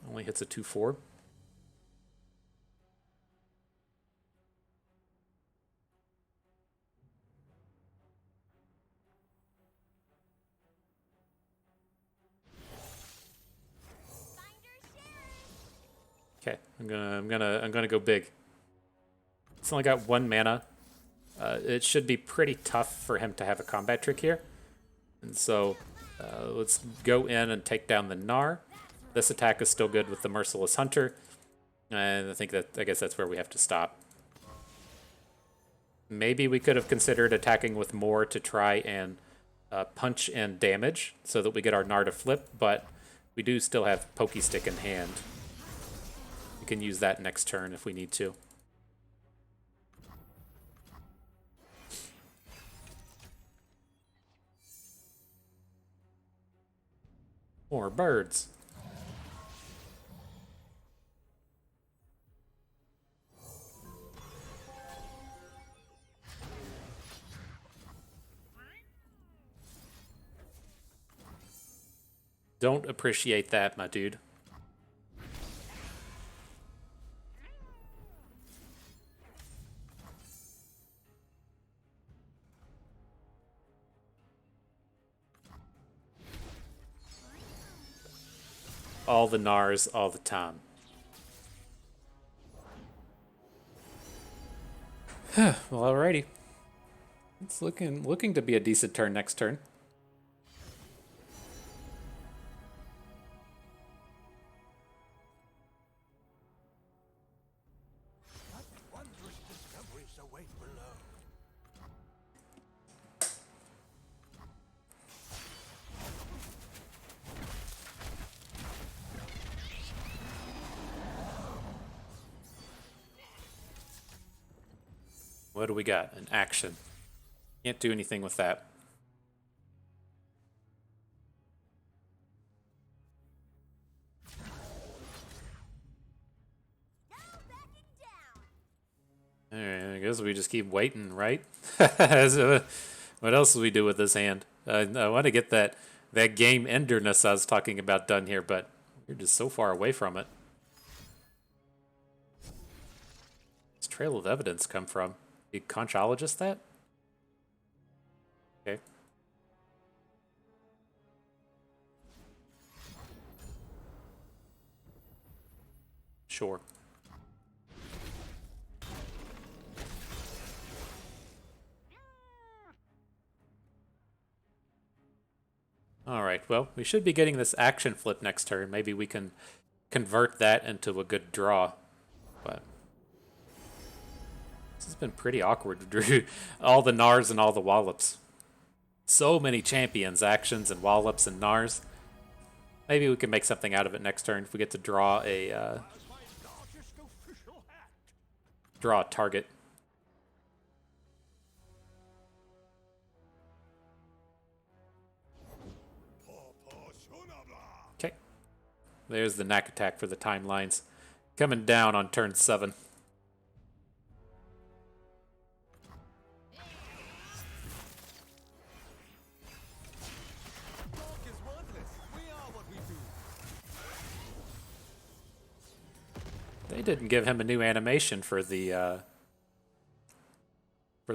Only hits a 2-4. Okay, I'm gonna go big. It's only got 1 mana. It should be pretty tough for him to have a combat trick here, and so let's go in and take down the Gnar. This attack is still good with the Merciless Hunter, and I guess that's where we have to stop. Maybe we could have considered attacking with more to try and punch and damage so that we get our Gnar to flip, but we do still have Pokey Stick in hand. We can use that next turn if we need to. More birds. Don't appreciate that, my dude. All the Gnars, all the time. Well, alrighty. It's looking to be a decent turn next turn. Wondrous discoveries await below. What do we got? An action. Can't do anything with that. Alright, I guess we just keep waiting, right? So, what else do we do with this hand? I want to get that game enderness I was talking about done here, but you're just so far away from it. This trail of evidence come from? Did Conchologist that? Okay. Sure. Alright, well, we should be getting this action flip next turn. Maybe we can convert that into a good draw. But this has been pretty awkward to drew all the Gnars and all the Wallops. So many champions, actions and Wallops and Gnars. Maybe we can make something out of it next turn if we get to draw a target. Okay. There's the knack attack for the timelines. Coming down on turn 7. Talk is worthless. We are what we do. They didn't give him a new animation for the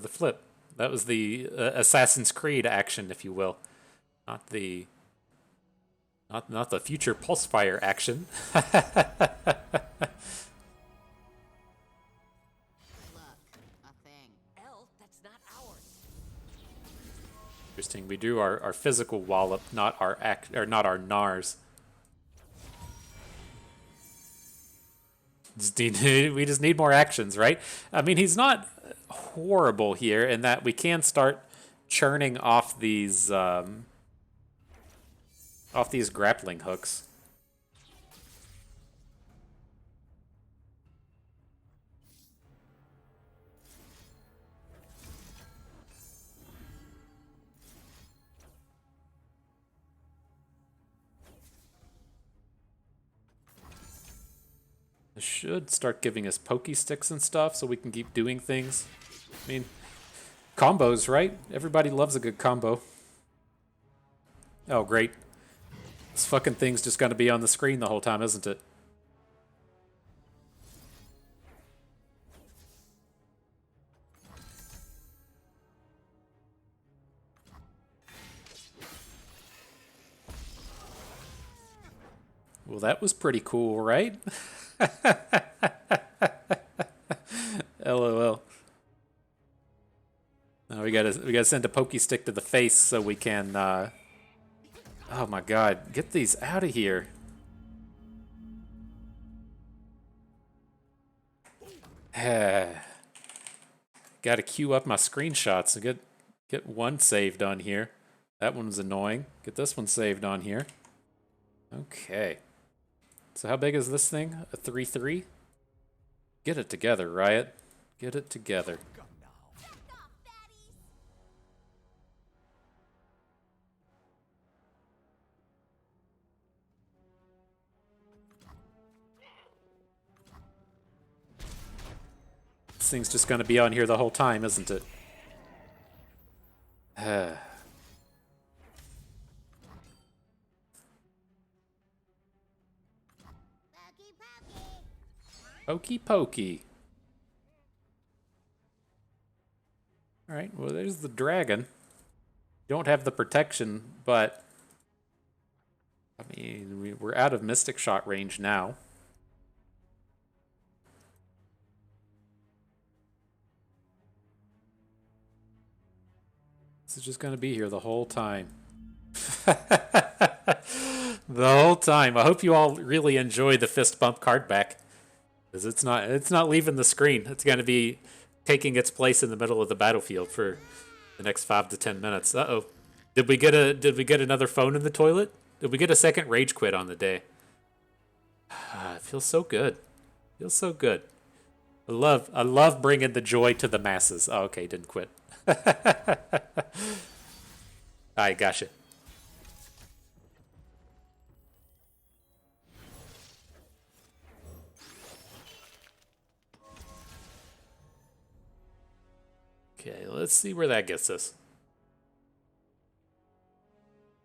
flip. That was the Assassin's Creed action, if you will, not the future Pulsefire action. Look, a thing. Elf, that's not ours. Interesting. We drew our physical Wallop, not our Gnars. We just need more actions, right? I mean, he's not horrible here in that we can start churning off these grappling hooks. This should start giving us pokey sticks and stuff so we can keep doing things. I mean, combos, right? Everybody loves a good combo. Oh, great. This fucking thing's just gonna be on the screen the whole time, isn't it? Well, that was pretty cool, right? LOL. Now we gotta send a pokey stick to the face so we can. Oh my god, get these out of here! Got to queue up my screenshots and get one saved on here. That one's annoying. Get this one saved on here. Okay. So how big is this thing? A 3-3? Get it together, Riot. Get it together. Come now. Back off, baddies! This thing's just going to be on here the whole time, isn't it? Pokey pokey. Alright, well there's the dragon. Don't have the protection, but I mean, we're out of Mystic Shot range now. This is just going to be here the whole time. The whole time. I hope you all really enjoy the fist bump card back. Because it's not leaving the screen. It's going to be taking its place in the middle of the battlefield for the next 5 to 10 minutes. Uh-oh. Did we get another phone in the toilet? Did we get a second rage quit on the day? It feels so good. Feels so good. I love bringing the joy to the masses. Oh, okay, didn't quit. I gotcha. Okay, let's see where that gets us.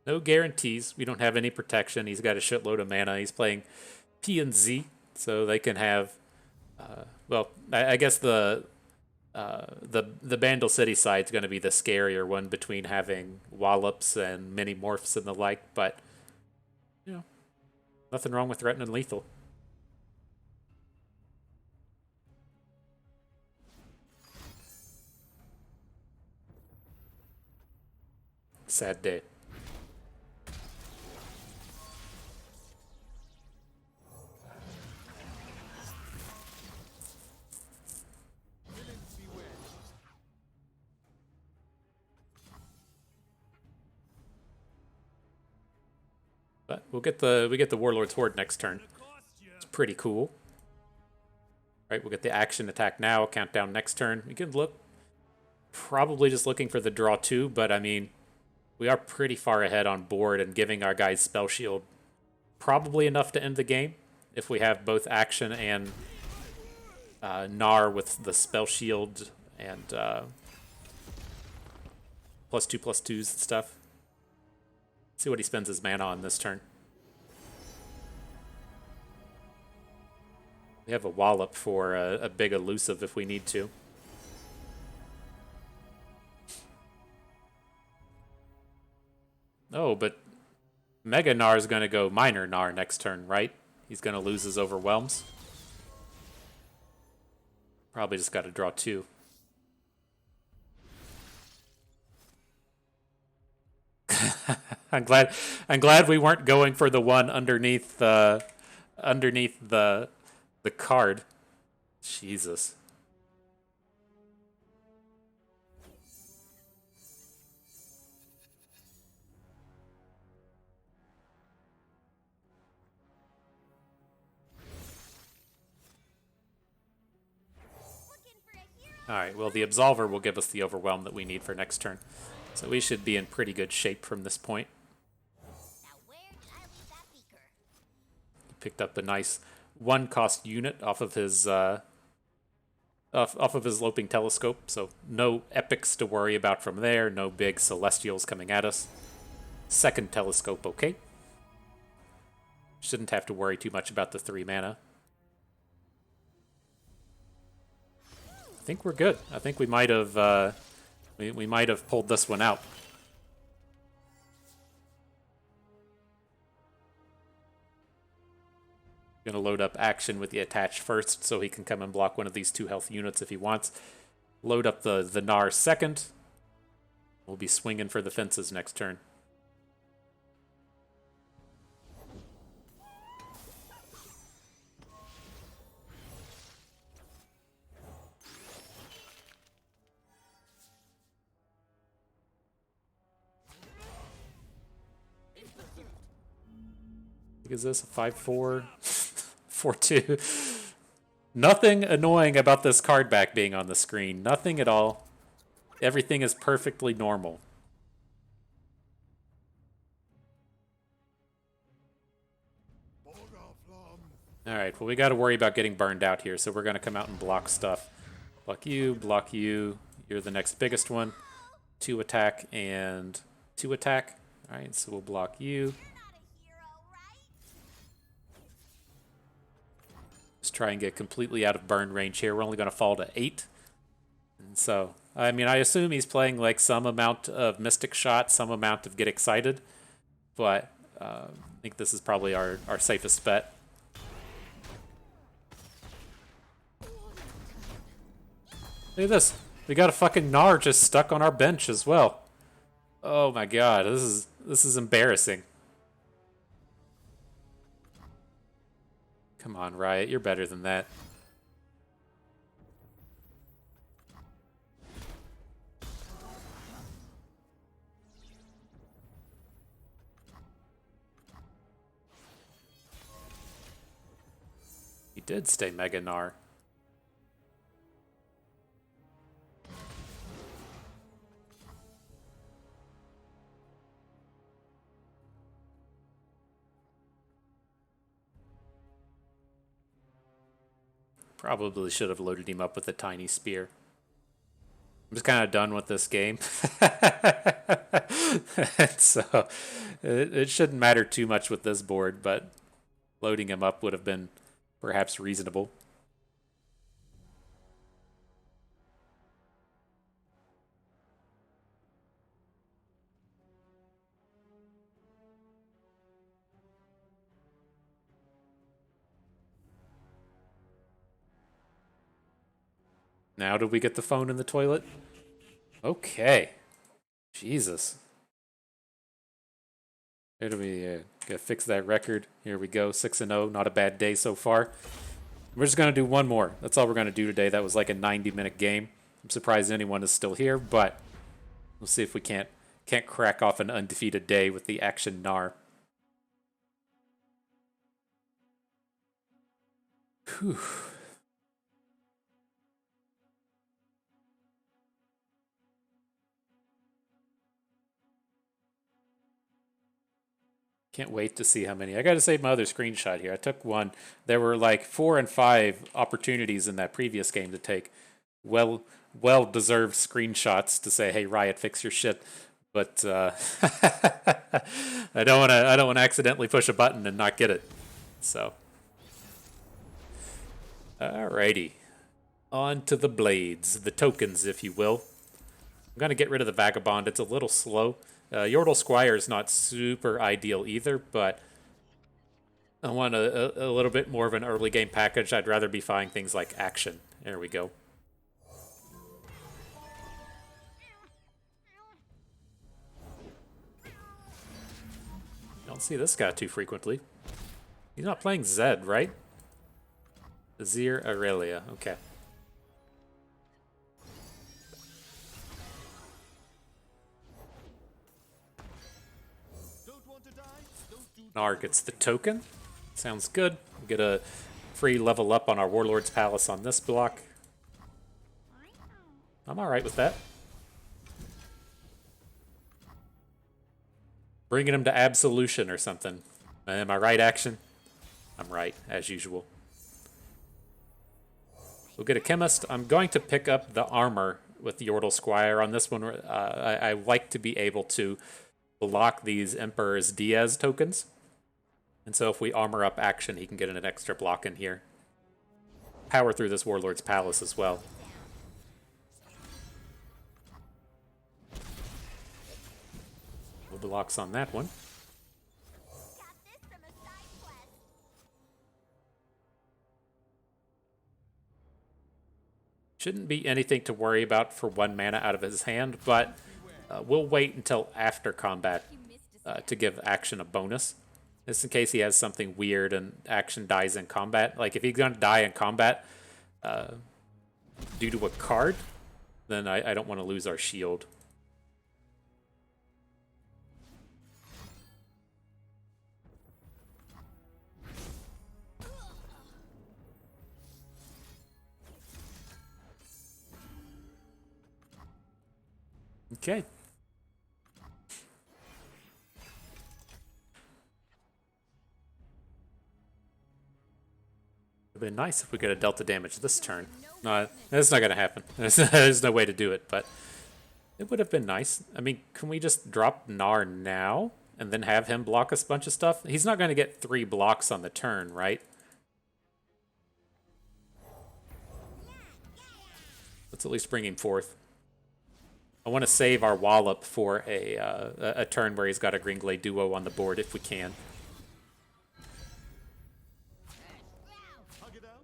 No guarantees. We don't have any protection. He's got a shitload of mana. He's playing P and Z, so they can have. Well, I guess the Bandle City side is going to be the scarier one between having wallops and mini morphs and the like. But you know, nothing wrong with threatening lethal. Sad day. Villains beware. But we get the Warlord's Horde next turn. It's pretty cool. Right, we'll get the action attack now, countdown next turn. We can look, probably just looking for the draw 2, but I mean, we are pretty far ahead on board and giving our guys Spell Shield probably enough to end the game if we have both action and Gnar with the Spell Shield and +2/+2s and stuff. See what he spends his mana on this turn. We have a wallop for a big elusive if we need to. Oh, but Mega Gnar is going to go Minor Gnar next turn, right? He's going to lose his Overwhelms. Probably just got to draw 2. I'm glad we weren't going for the one underneath the card. Jesus. Alright, well the Absolver will give us the Overwhelm that we need for next turn. So we should be in pretty good shape from this point. Now where did I leave that beaker? Picked up a nice 1-cost unit off of his off of his Loping Telescope, so no epics to worry about from there, no big Celestials coming at us. Second Telescope, okay. Shouldn't have to worry too much about the 3 mana. I think we're good. I think we might have we might have pulled this one out. Gonna load up action with the attach first so he can come and block one of these 2 health units if he wants. Load up the Gnar second. We'll be swinging for the fences next turn. Is this a 5/4? 4/2? Nothing annoying about this card back being on the screen. Nothing at all. Everything is perfectly normal. Alright, well we gotta worry about getting burned out here, so we're gonna come out and block stuff. Block you, block you. You're the next biggest one. 2 attack and 2 attack. Alright, so we'll block you. You're not a hero, right? Just try and get completely out of burn range here. We're only gonna fall to 8. And so, I mean, I assume he's playing like some amount of Mystic Shot, some amount of Get Excited. But I think this is probably our safest bet. Look at this. We got a fucking Gnar just stuck on our bench as well. Oh my god, this is embarrassing. Come on, Riot, you're better than that. He did stay Mega Gnar. Probably should have loaded him up with a tiny spear. I'm just kind of done with this game. So it shouldn't matter too much with this board, but loading him up would have been perhaps reasonable. Now did we get the phone in the toilet? Okay. Jesus. Here do we gotta fix that record. Here we go, 6-0. Not a bad day so far. We're just gonna do one more. That's all we're gonna do today. That was like a 90-minute game. I'm surprised anyone is still here, but we'll see if we can't crack off an undefeated day with the Akshan Gnar. Whew. Can't wait to see how many. I got to save my other screenshot here. I took one. There were like 4 and 5 opportunities in that previous game to take well-deserved screenshots to say, "Hey, Riot, fix your shit." But I don't want to accidentally push a button and not get it. So, alrighty, on to the blades, the tokens, if you will. I'm gonna get rid of the Vagabond. It's a little slow. Yordle Squire is not super ideal either, but I want a little bit more of an early game package. I'd rather be finding things like Action. There we go. Don't see this guy too frequently. He's not playing Zed, right? Azir Aurelia. Okay. Gnar gets the token. Sounds good. We get a free level up on our Warlord's Palace on this block. I'm alright with that. Bringing him to Absolution or something. Am I right, Action? I'm right, as usual. We'll get a Chemist. I'm going to pick up the armor with the Yordle Squire on this one. I like to be able to block these Emperor's Diaz tokens. And so if we armor up Action, he can get an extra block in here. Power through this Warlord's Palace as well. No blocks on that one. Got this from a side quest. Shouldn't be anything to worry about for 1 mana out of his hand, but we'll wait until after combat to give Action a bonus. Just in case he has something weird and Action dies in combat. Like, if he's going to die in combat due to a card, then I don't want to lose our shield. Okay. It'd been nice if we could have dealt the damage this turn. No, that's not gonna happen. There's no way to do it, but it would have been nice. I mean, can we just drop Gnar now and then have him block us a bunch of stuff? He's not gonna get 3 blocks on the turn, right? Let's at least bring him forth. I want to save our Wallop for a turn where he's got a Green Glade duo on the board if we can. Hug it out.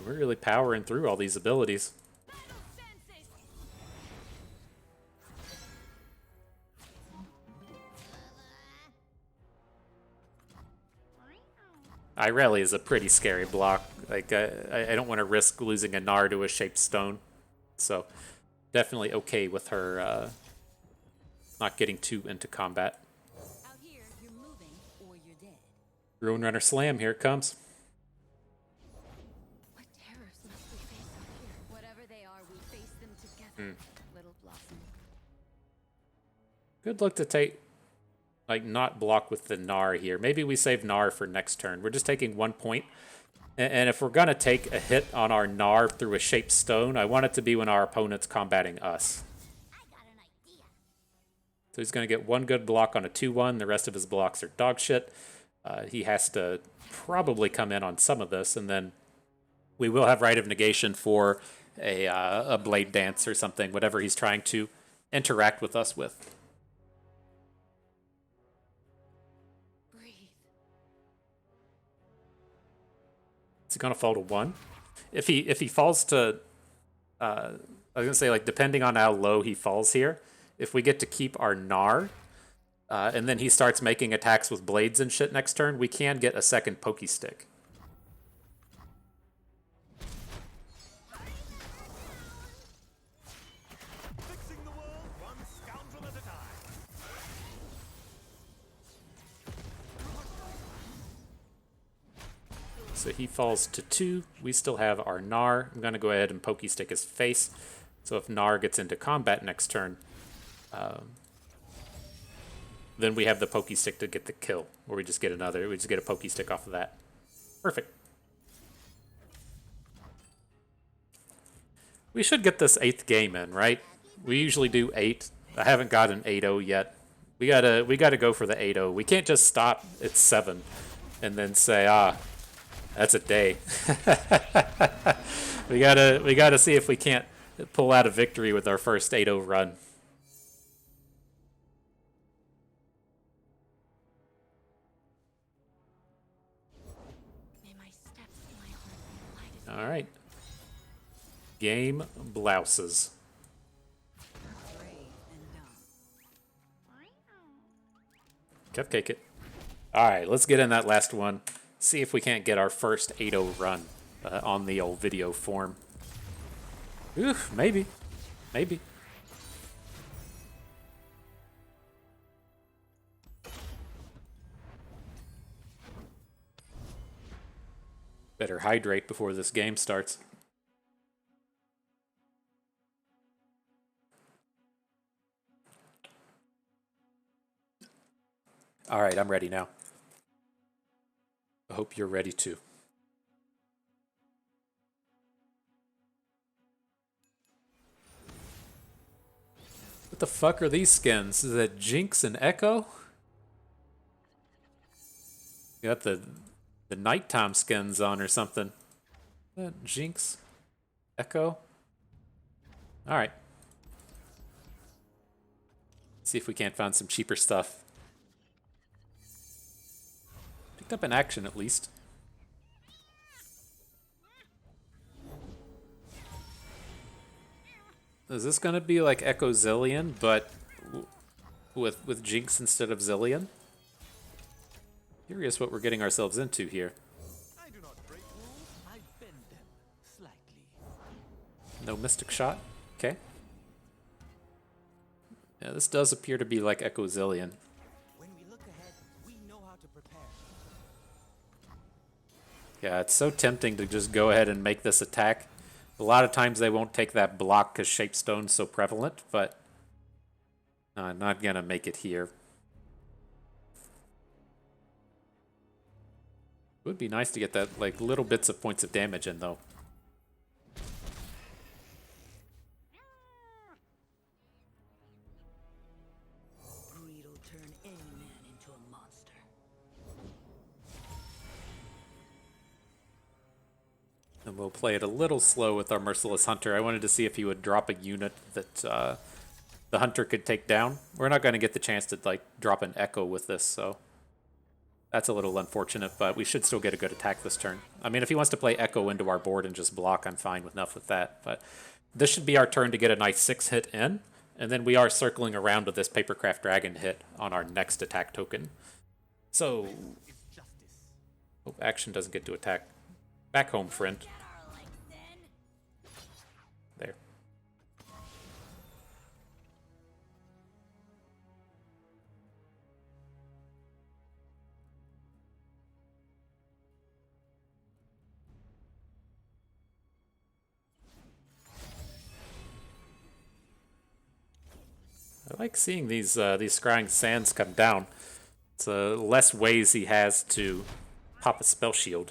We're really powering through all these abilities. Irelia is a pretty scary block. Like, I don't want to risk losing a Gnar to a Shaped Stone. So, definitely okay with her not getting too into combat. Out here, you're moving or you're dead. Ruin Runner Slam, here it comes. What terrors must we face out here? Whatever they are, we face them together. Little Blossom. Good luck to take, like, not block with the Gnar here. Maybe we save Gnar for next turn. We're just taking 1 point. And if we're going to take a hit on our Gnar through a Shaped Stone, I want it to be when our opponent's combating us. I got an idea. So he's going to get 1 good block on a 2-1. The rest of his blocks are dog shit. He has to probably come in on some of this, and then we will have Rite of Negation for a Blade Dance or something, whatever he's trying to interact with us with. Breathe. Is he gonna fall to 1? If he falls to, I was gonna say, like, depending on how low he falls here, if we get to keep our Gnar, and then he starts making attacks with blades and shit next turn, we can get a second Pokey Stick. Fixing the world one scoundrel at a time. So he falls to 2. We still have our Gnar. I'm gonna go ahead and Pokey Stick his face. So if Gnar gets into combat next turn, then we have the Pokey Stick to get the kill, or we just get another. We just get a Pokey Stick off of that. Perfect. We should get this 8th game in, right? We usually do 8. I haven't got an 8-0 yet. We gotta go for the 8-0. We can't just stop at 7 and then say, that's a day. we gotta see if we can't pull out a victory with our first 8-0 run. May my steps in my heart be light as All right. Game blouses. brave and dumb. Cupcake it. All right, let's get in that last one. See if we can't get our first 8-0 run on the old video form. Oof, maybe. Maybe. Better hydrate before this game starts. All right, I'm ready now. I hope you're ready too. What the fuck are these skins? Is that Jinx and Echo? You got the nighttime skins on or something. Jinx? Echo? Alright. See if we can't find some cheaper stuff. Picked up an action at least. Is this gonna be like Echo Zillion, but with Jinx instead of Zillion? Curious what we're getting ourselves into here. I do not break rules, I bend them slightly. No Mystic Shot? Okay. Yeah, this does appear to be like Echo Zillion. When we look ahead, we know how to prepare. Yeah, it's so tempting to just go ahead and make this attack. A lot of times they won't take that block because Shapestone's so prevalent, but I'm not going to make it here. It would be nice to get that, like, little bits of points of damage in, though. Greed'll turn any man into a monster. And we'll play it a little slow with our Merciless Hunter. I wanted to see if he would drop a unit that the Hunter could take down. We're not going to get the chance to, like, drop an Echo with this, so that's a little unfortunate, but we should still get a good attack this turn. I mean, if he wants to play Echo into our board and just block, I'm fine enough with that. But this should be our turn to get a nice 6-hit in, and then we are circling around with this Papercraft Dragon hit on our next attack token. So, hope Action doesn't get to attack. Back home, friend. There. I like seeing these Scrying Sands come down. It's less ways he has to pop a spell shield.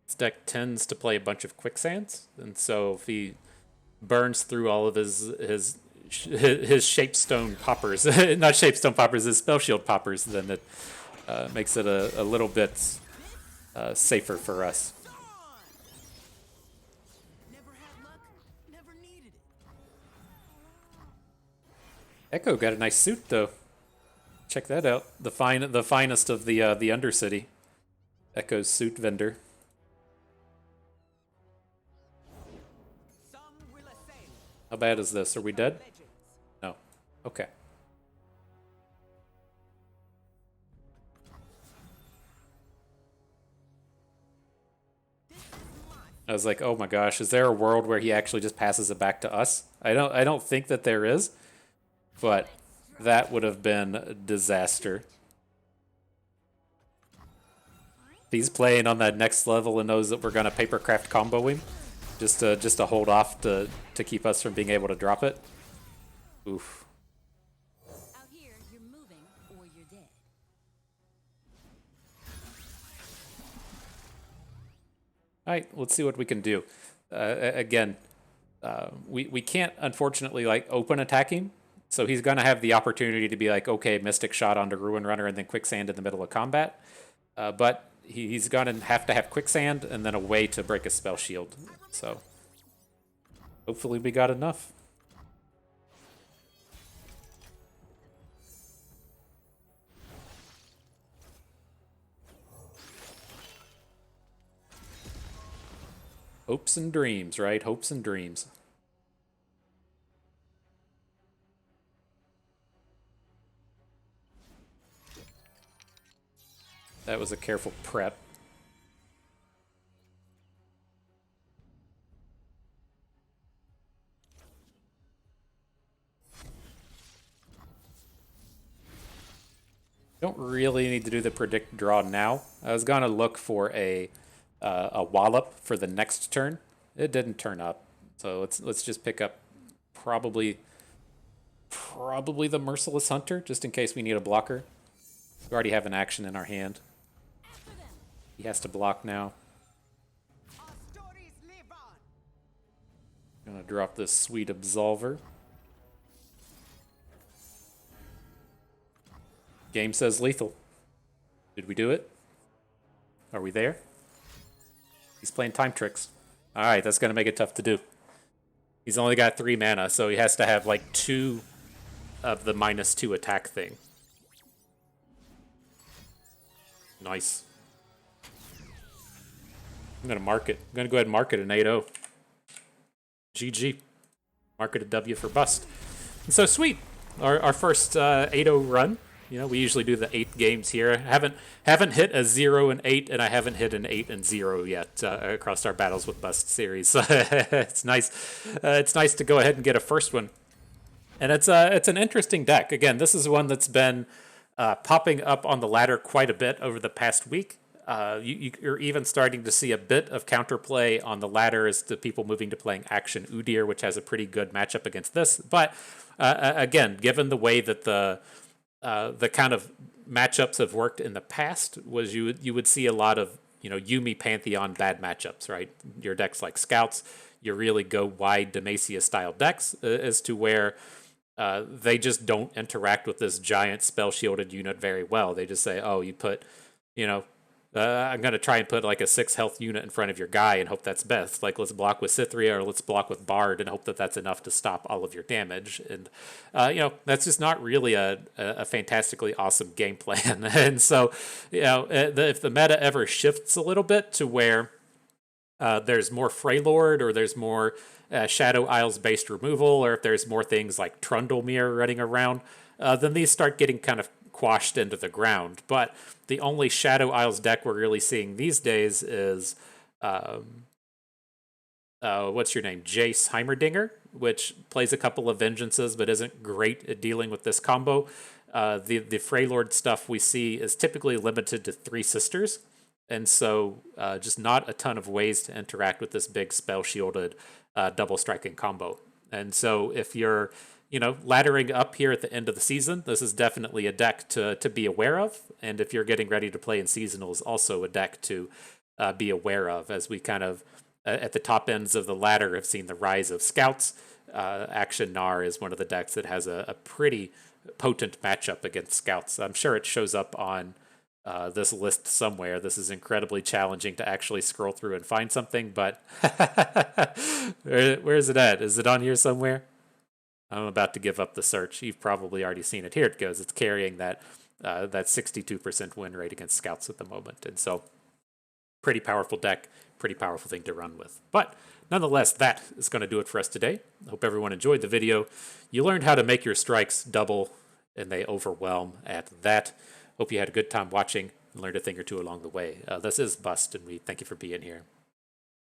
This deck tends to play a bunch of Quicksands, and so if he burns through all of his Shapestone poppers, not Shapestone poppers, his spell shield poppers, then it makes it a little bit safer for us. Never had luck, never needed it. Echo got a nice suit though. Check that out. The finest of the Undercity. Echo's suit vendor. Some will ascend. How bad is this? Are we dead? Legends. No. Okay. I was like, oh my gosh, is there a world where he actually just passes it back to us? I don't think that there is, but that would have been a disaster. If he's playing on that next level and knows that we're gonna Papercraft combo him, just to hold off to keep us from being able to drop it. Oof. Out here, you're moving or you're dead. All right, let's see what we can do. Again, we can't, unfortunately, like, open attack him. So he's going to have the opportunity to be like, okay, Mystic Shot onto Ruin Runner and then Quicksand in the middle of combat. But he's going to have Quicksand and then a way to break a spell shield. So hopefully we got enough. Hopes and dreams, right? Hopes and dreams. That was a careful prep. Don't really need to do the predict draw now. I was gonna look for a wallop for the next turn. It didn't turn up, so let's just pick up probably the Merciless Hunter just in case we need a blocker. We already have an action in our hand. He has to block now. Our stories live on. Gonna drop this sweet Absolver. Game says lethal. Did we do it? Are we there? He's playing time tricks. Alright, that's gonna make it tough to do. He's only got 3 mana, so he has to have like 2 of the -2 attack thing. Nice. I'm gonna mark it. I'm gonna go ahead and mark it an 8-0. GG. Mark it a W for bust. And so sweet. Our first 8-0 run. You know, we usually do the 8 games here. Haven't hit a 0 and 8, and I haven't hit an 8 and 0 yet across our Battles with Bust series. It's nice. It's nice to go ahead and get a first one. And it's an interesting deck. Again, this is one that's been popping up on the ladder quite a bit over the past week. You're even starting to see a bit of counterplay on the ladder as to people moving to playing Akshan Udyr, which has a pretty good matchup against this. But again, given the way that the kind of matchups have worked in the past, was you would see a lot of Yuumi Pantheon bad matchups, right? Your decks like Scouts, you really go wide Demacia style decks as to where they just don't interact with this giant spell shielded unit very well. They just say, oh, you put, you know, I'm going to try and put like a 6 health unit in front of your guy and hope that's best. Like, let's block with Cythria or let's block with Bard and hope that that's enough to stop all of your damage. And, that's just not really a fantastically awesome game plan. And so, if the meta ever shifts a little bit to where there's more Freylord or there's more Shadow Isles based removal, or if there's more things like Trundlemere running around, then these start getting kind of quashed into the ground. But the only Shadow Isles deck we're really seeing these days is what's your name? Jace Heimerdinger, which plays a couple of Vengeances but isn't great at dealing with this combo. The Freylord stuff we see is typically limited to 3 Sisters. And so just not a ton of ways to interact with this big spell shielded double striking combo. And so if you're, laddering up here at the end of the season, this is definitely a deck to be aware of. And if you're getting ready to play in seasonals, also a deck to be aware of, as we kind of, at the top ends of the ladder, have seen the rise of Scouts. Akshan Gnar is one of the decks that has a pretty potent matchup against Scouts. I'm sure it shows up on this list somewhere. This is incredibly challenging to actually scroll through and find something, but where is it at? Is it on here somewhere? I'm about to give up the search. You've probably already seen it. Here it goes. It's carrying that 62% win rate against Scouts at the moment. And so pretty powerful deck, pretty powerful thing to run with. But nonetheless, that is going to do it for us today. I hope everyone enjoyed the video. You learned how to make your strikes double and they overwhelm at that. Hope you had a good time watching and learned a thing or two along the way. This is Bust, and we thank you for being here.